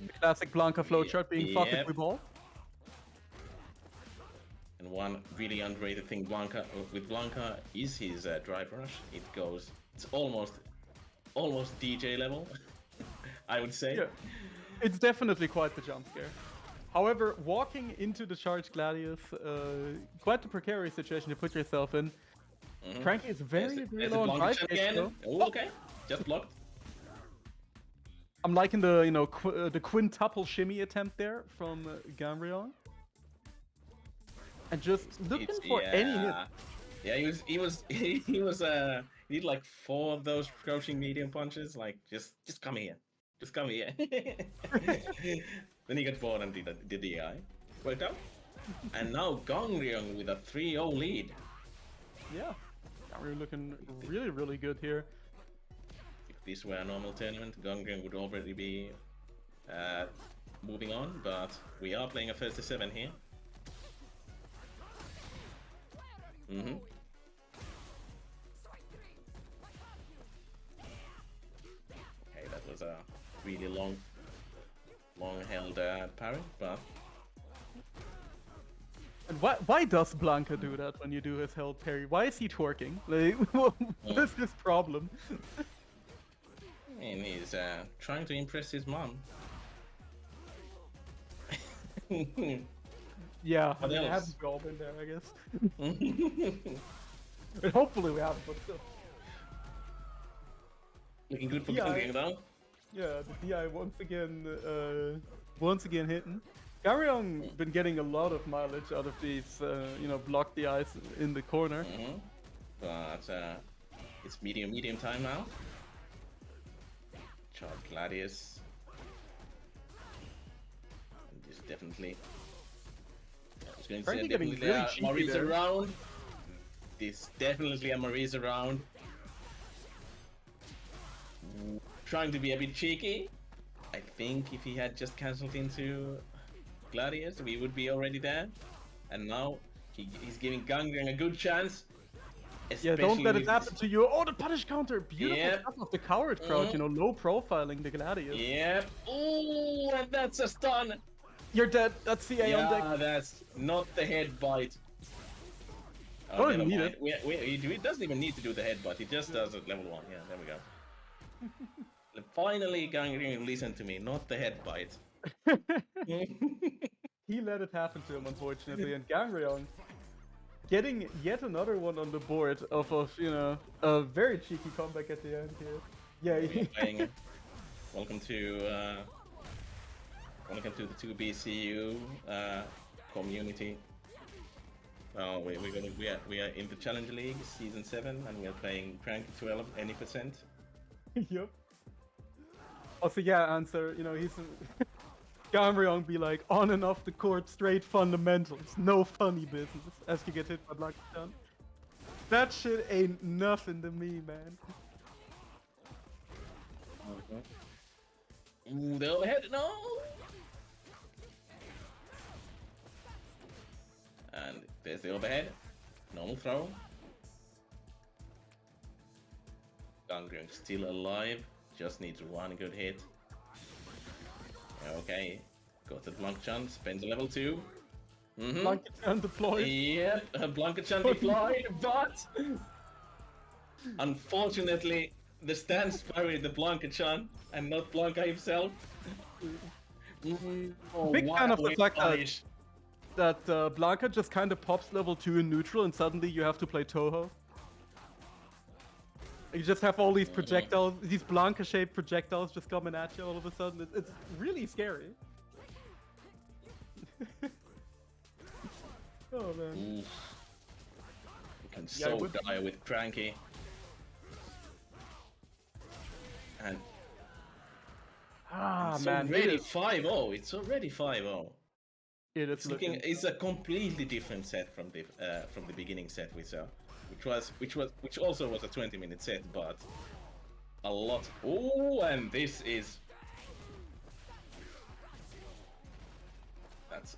The classic Blanca flowchart being fuck it, we ball. And one really underrated thing with Blanca is his drive rush. It's almost DJ level, I would say. Yeah. It's definitely quite the jump scare. However, walking into the charged Gladius, quite the precarious situation to put yourself in. Cranky is very low on drive again. Oh, okay, just blocked. I'm liking the the quintuple shimmy attempt there from Gangryong, and just looking for any hit. Yeah, he did like 4 of those crouching medium punches. Like just come here, Just come here. Then he got bored and did the DI. Worked out. And now Gangryong with a 3-0 lead. Yeah, we're looking really, really good here. If this were a normal tournament, Gangryong would already be moving on, but we are playing a first to 7 here. Mm-hmm. Okay, that was a really long-held parry, but... And why does Blanca do that when you do his held parry? Why is he twerking? Like, what is his problem? And he's trying to impress his mom. Yeah, What we else? have a job in there, I guess. And hopefully we have, but still. Looking good for Yeah. Gangryong though. Yeah, the DI once again hitting. Gangryong been getting a lot of mileage out of these, block DIs in the corner. Mm-hmm. But it's medium time now. Chart Gladius. And this definitely. I was going to say Cranky getting definitely really a cheeky Marisa there. round. This definitely a Marisa round. Trying to be a bit cheeky. I think if he had just cancelled into Gladius, we would be already there. And now he's giving Gangryong a good chance. Yeah, don't let it with happen to you. Oh, the punish counter! Beautiful Yep. stuff of the coward crouch, low profiling the Gladius. Yep. Ooh, and that's a stun. You're dead. That's CA on deck. Yeah, that's not the head bite. Don't never even need mind. it. He doesn't even need to do the head bite. He just does it level 1. Yeah, there we go. Finally, Gangryong, listen to me. Not the head bite. He let it happen to him, unfortunately, and Gangryong getting yet another one on the board of a very cheeky comeback at the end here. Yeah, We're playing. Welcome to the 2BCU community. Oh, we are in the Challenger League Season 7, and we are playing Cranky 12 any percent. Yep. Also, yeah, answer. He's Gangryong be like on and off the court, straight fundamentals, no funny business. As you get hit by Lucky Chan. That shit ain't nothing to me, man. Ooh, the overhead, no! And there's the overhead. Normal throw. Gangryong still alive. Just needs one good hit. Okay. Got the Blanca-chan. Spends a level 2. Mm-hmm. Blanca-chan deployed. Yep, Blanca-chan deployed, but... Unfortunately, the stance parried the Blanca-chan and not Blanca himself. Oh, Big fan of the fact punish. that Blanca just kind of pops level 2 in neutral and suddenly you have to play Toho. You just have all these projectiles, these Blanca-shaped projectiles just coming at you all of a sudden. It's really scary. Oh man. You can so die with Cranky. And it's man, already 5-0. It's already 5-0. It is looking. It's a completely different set from the beginning set we saw, which also was a 20-minute set, but a lot. Oh, and this is that's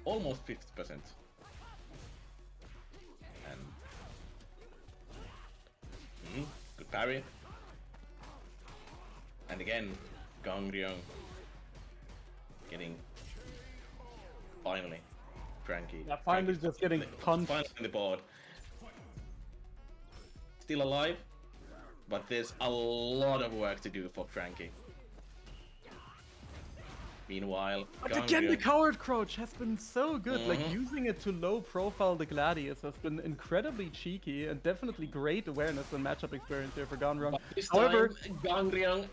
almost 50%. And good parry. And again, Gangryong getting finally Cranky. Yeah, finally just getting punched. Finally on the board. Still alive, but there's a lot of work to do for Cranky. Meanwhile, But again, the coward crouch has been so good. Like, using it to low profile the Gladius has been incredibly cheeky and definitely great awareness and matchup experience here for Gangryong. However, Gangryong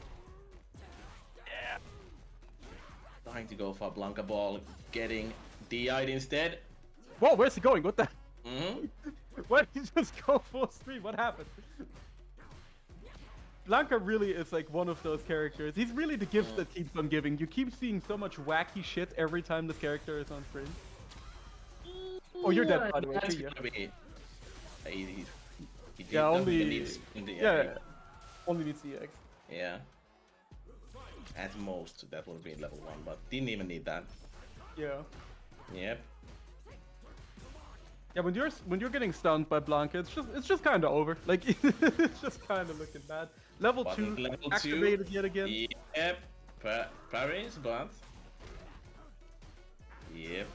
trying to go for a Blanca ball, getting DI'd instead. Whoa, where's he going? What the? Mm-hmm. Why did he just go full speed? What happened? Blanca really is like one of those characters. He's really the gift that keeps on giving. You keep seeing so much wacky shit every time this character is on screen. Oh, you're dead, by the way. That's See ya. gonna be... He Yeah, doesn't only... even need Yeah, only needs EX. Yeah. At most, that would be level 1, but didn't even need that. Yeah. Yep. Yeah, when you're getting stunned by Blanca, it's just kind of over. Like it's just kind of looking bad. Level But 2 level activated 2, yet again. Yep. Parries, but... Yep.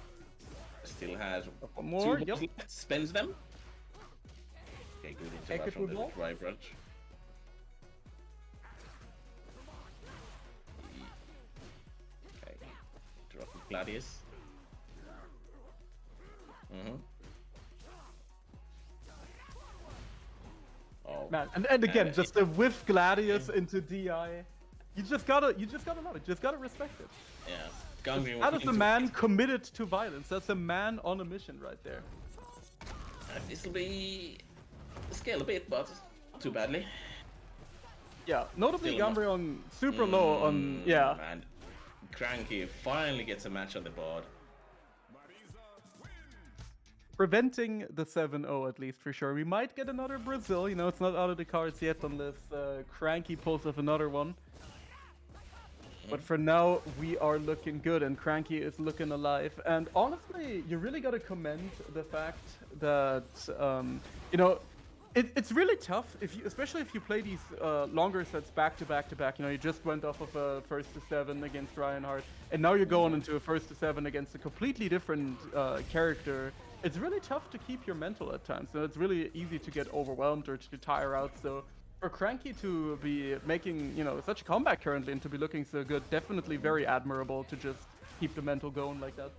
Still has One more, 2 yep. left. Spends them. Okay, good interruption from the drive rush. Okay. Drop Gladius. Oh. Man, and again, just a whiff Gladius into DI. You just gotta love it. You just gotta respect it. Yeah. Gangryong That is a man committed to violence. That's a man on a mission right there. This will be scale a bit, but not too badly. Yeah, notably Still not- Gangryong super low on And Cranky finally gets a match on the board. preventing the 7-0 at least for sure. We might get another Brazil, you know, it's not out of the cards yet unless Cranky pulls off another one. But for now, we are looking good and Cranky is looking alive. And honestly, you really got to commend the fact that, you know, it's really tough, especially if you play these longer sets back to back to back. You know, you just went off of a 1st-to-7 against Hart, and now you're going into a 1st-to-7 against a completely different character. It's really tough to keep your mental at times. So it's really easy to get overwhelmed or to tire out. So for Cranky to be making, you know, such a comeback currently and to be looking so good, definitely very admirable to just keep the mental going like that.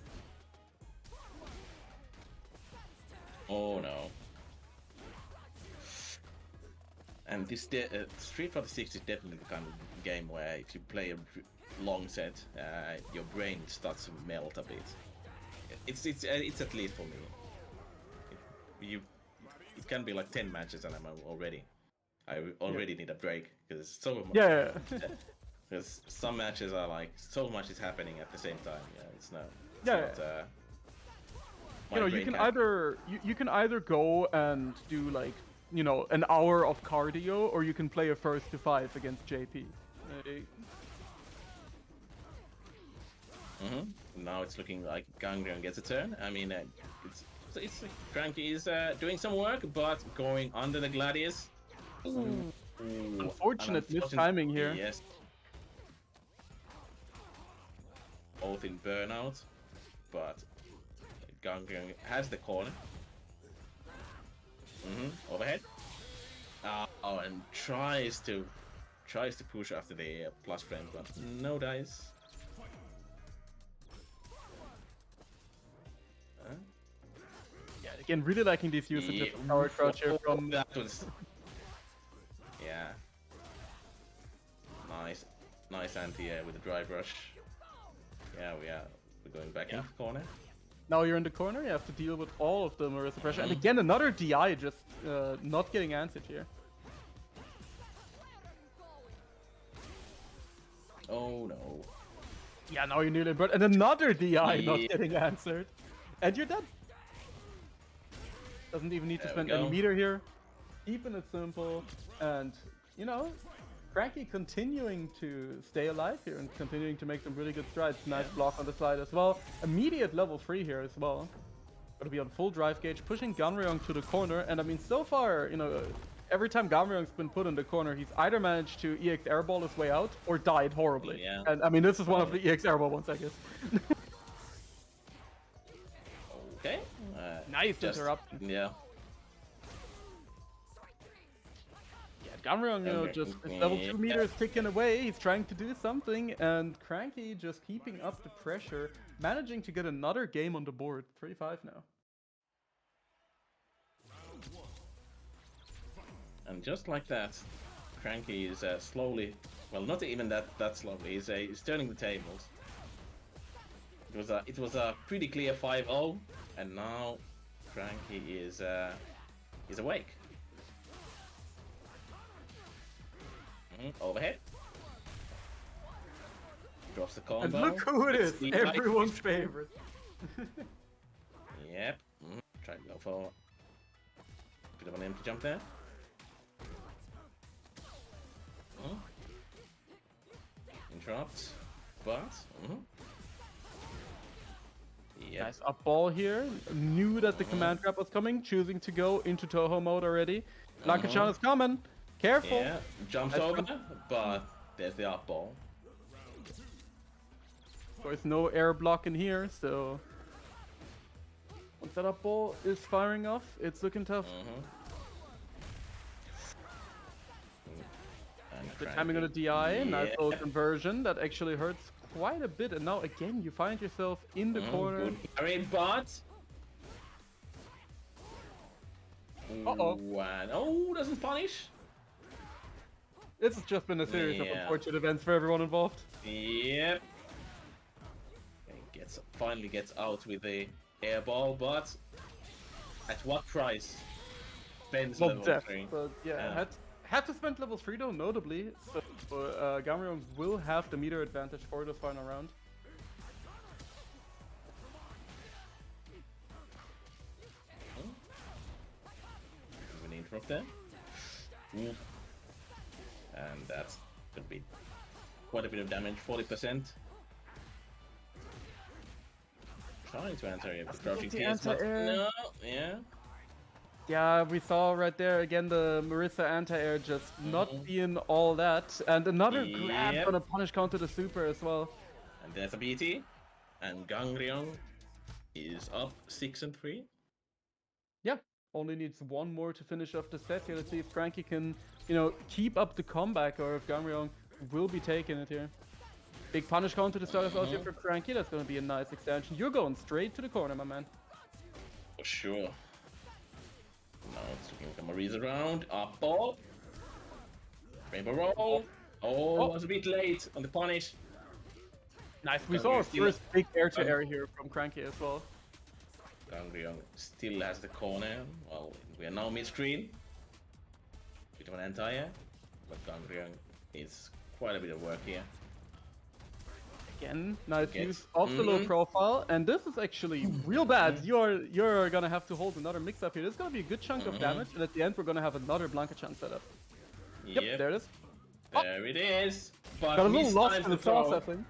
Oh no. And this Street Fighter 6 is definitely the kind of game where if you play a long set, your brain starts to melt a bit. It's at least for me. It can be like 10 matches and I already need a break because so much. Yeah. Because some matches are like so much is happening at the same time. Yeah, it's not. You know, you can either go and do like, you know, an hour of cardio, or you can play a 1st-to-5 against JP. Now it's looking like Gangryong gets a turn. I mean, it's Cranky is doing some work, but going under the Gladius. Ooh. Unfortunate mistiming here. Yes. Both in burnout, but Gangryong has the corner. Overhead. Oh, and tries to push after the plus frame, but no dice. Yeah, again, really liking these usage of power crouch here from. That was. Yeah. Nice anti with the drive rush. Yeah, we're going back into the corner. Now you're in the corner, you have to deal with all of them or as a pressure. And again, another DI just not getting answered here. Oh no. Yeah, now you're nearly burnt. And another DI not getting answered. And you're dead. Doesn't even need to spend any meter here. Keeping it simple. And, you know, Cranky continuing to stay alive here and continuing to make some really good strides. Nice block on the slide as well. Immediate level 3 here as well. Gonna be on full drive gauge, pushing Gangryong to the corner. And I mean, so far, you know, every time Gangryong's been put in the corner, he's either managed to EX airball his way out or died horribly. Yeah. And I mean, this is one of the EX airball ones, I guess. Okay. Nice interruption. Yeah. Gangryong, you know, just his level 2 meters ticking away. He's trying to do something, and Cranky just keeping up the pressure, managing to get another game on the board. 3-5 now. And just like that, Cranky is slowly, well, not even that slowly. He's turning the tables. It was a pretty clear 5-0, and now Cranky is awake. Overhead. Drops the combo. And look who it is! Everyone's favorite. Yep. Try to go for a bit of an empty jump there. Interrupt. But. Yep. Nice up ball here. Knew that the command grab was coming, choosing to go into Toho mode already. Blanca-chan is coming. Careful. Yeah, jumps over, but there's the up ball. There's no air block in here, so once that up ball is firing off, it's looking tough. The timing on the DI, nice little conversion that actually hurts quite a bit, and now again you find yourself in the corner. Good carry, but doesn't punish. This has just been a series of unfortunate events for everyone involved. Yep. Finally gets out with the air ball, but at what price? Spends level 3. But yeah, had to spend level 3 though, notably. So Gangryong will have the meter advantage for this final round. An interrupt there. And that's gonna be quite a bit of damage, 40%. Trying to enter it, crouching TS, but no, Yeah, we saw right there again the Marissa anti-air just not being all that. And another grab gonna punish counter the super as well. And there's a BT. And Gangryong is up 6-3. Yeah, only needs one more to finish off the set here. Let's see if Cranky can, keep up the comeback or if Gangryong will be taking it here. Big punish counter to start us out here for Cranky. That's gonna be a nice extension. You're going straight to the corner, my man. For sure. Now it's looking like a Marie's around. Up ball. Rainbow roll. Oh, was a bit late on the punish. Nice. We saw our first big air-to-air here from Cranky as well. Gangryong still has the corner. Well, we are now mid-screen. Bit of an anti-air. But Gangryong is quite a bit of work here. Again, nice use of the low profile, and this is actually real bad. You're gonna have to hold another mix-up here. This is gonna be a good chunk of damage, and at the end we're gonna have another Blanca-chan setup. Yep, there it is. There it is. But got a little lost in the processing.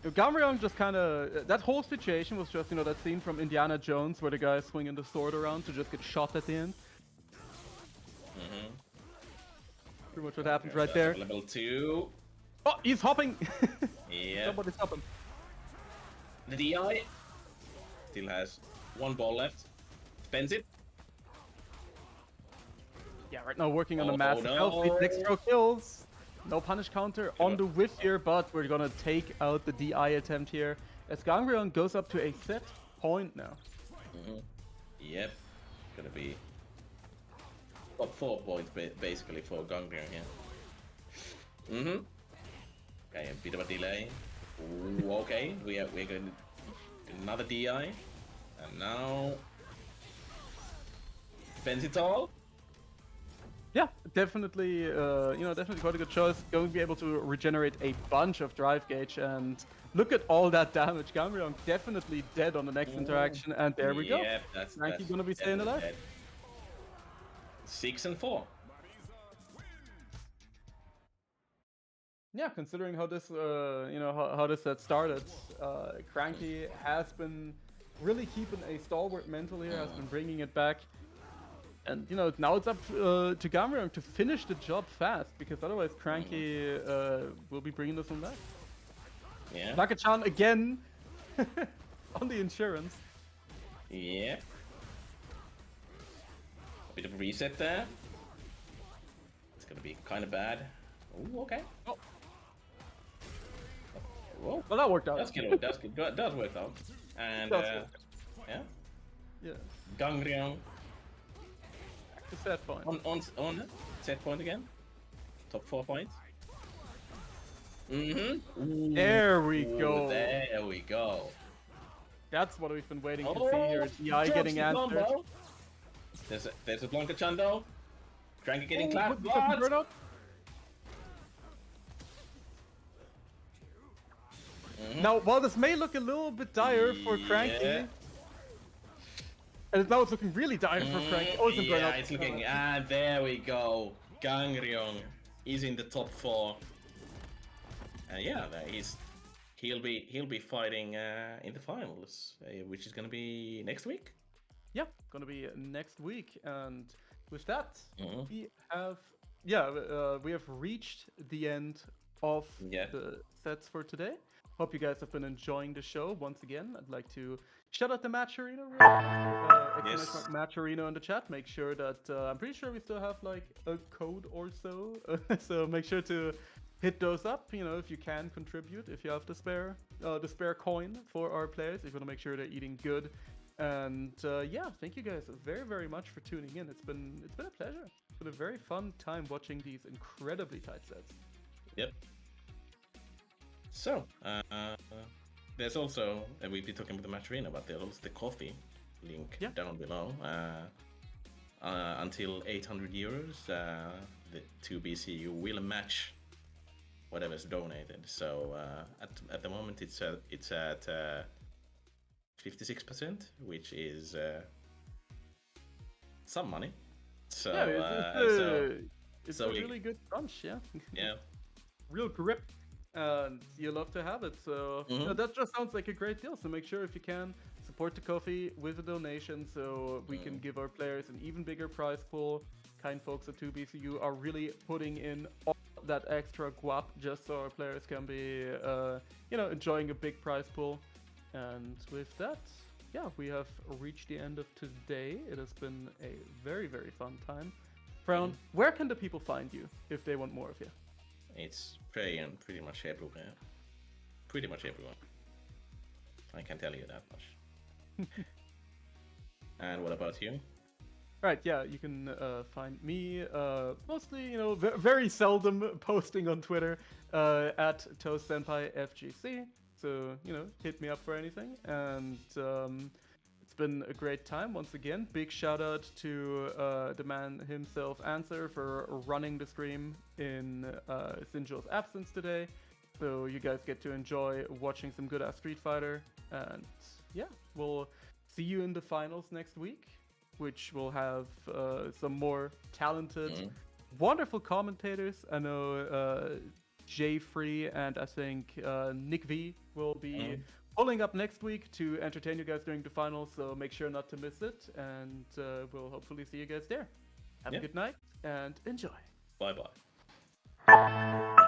Gangryong just kind of, that whole situation was just, that scene from Indiana Jones where the guy is swinging the sword around to just get shot at the end. Pretty much what happens right there. Level 2. Oh, he's hopping! Yeah. Somebody's hopping. The DI still has one ball left. Spends it. Yeah, right now working on a massive health lead. Next throw kills. No punish counter on the whiff here, but we're gonna take out the DI attempt here. As Gangryong goes up to a set point now. Yep. Gonna be top 4 points basically for Gangryong here. Okay, a bit of a delay. Ooh, okay, we're going to another DI, and now defends it all. Yeah, definitely, definitely quite a good choice. Going to be able to regenerate a bunch of drive gauge, and look at all that damage. Gangryong definitely dead on the next interaction, and there we go. Yep, that's gonna be staying alive. Dead. 6-4. Yeah, considering how this, how this set started, Cranky has been really keeping a stalwart mental here, has been bringing it back. And, now it's up to Gangryong to finish the job fast, because otherwise Cranky will be bringing this one back. Yeah. Blanca-chan again on the insurance. Yeah. A bit of a reset there. It's gonna be kind of bad. Ooh, okay. Oh. Whoa. Well, that worked out. That's good. That's good. That does work out. And yeah. Gangryong. The set point. On set point again. Top 4 points. Ooh, there we go. There we go. That's what we've been waiting to see here. DI getting answered. There's a Blanca Chando. Cranky getting clapped. What? Mm-hmm. Now, while this may look a little bit dire for Cranky, and now it's looking really dire for Cranky. Oh, it's yeah, it's looking. There we go. Gangryong is in the top 4. And yeah, he'll be fighting in the finals, which is gonna be next week. Yeah, gonna be next week. And with that, Mm-hmm. we have reached the end of the sets for today. Hope you guys have been enjoying the show. Once again, I'd like to shout out the Match Arena. Match Arena in the chat. Make sure that I'm pretty sure we still have like a code or so. So make sure to hit those up. You know, if you can contribute, if you have the spare coin for our players, if you want to make sure they're eating good. And yeah, thank you guys very, very much for tuning in. It's been a pleasure. It's been a very fun time watching these incredibly tight sets. Yep. So, there's also, and we'll be talking about the Match Arena, but there's also the coffee link down below. Until 800 euros, the 2BCU will match whatever's donated. So at the moment it's at 56%, which is some money. So it's a really good crunch, yeah. Yeah. Real grip. And you love to have it, so that just sounds like a great deal. So make sure, if you can, support the coffee with a donation, so we can give our players an even bigger prize pool. Kind folks at 2BCU are really putting in all that extra guap just so our players can be, enjoying a big prize pool. And with that, yeah, we have reached the end of today. It has been a very, very fun time. Frown, where can the people find you if they want more of you? It's pretty much everywhere. Pretty much everyone. I can tell you that much. And what about you? Right, yeah, you can find me mostly, very seldom posting on Twitter at ToastSenpaiFGC. So, hit me up for anything. And it's been a great time once again. Big shout out to the man himself, Answer, for running the stream in Sinjo's absence today. So you guys get to enjoy watching some good ass Street Fighter. And yeah, we'll see you in the finals next week, which will have some more talented, wonderful commentators. I know Jay Free and I think Nick V will be pulling up next week to entertain you guys during the finals, so make sure not to miss it, and we'll hopefully see you guys there. Have a good night and enjoy. Bye bye.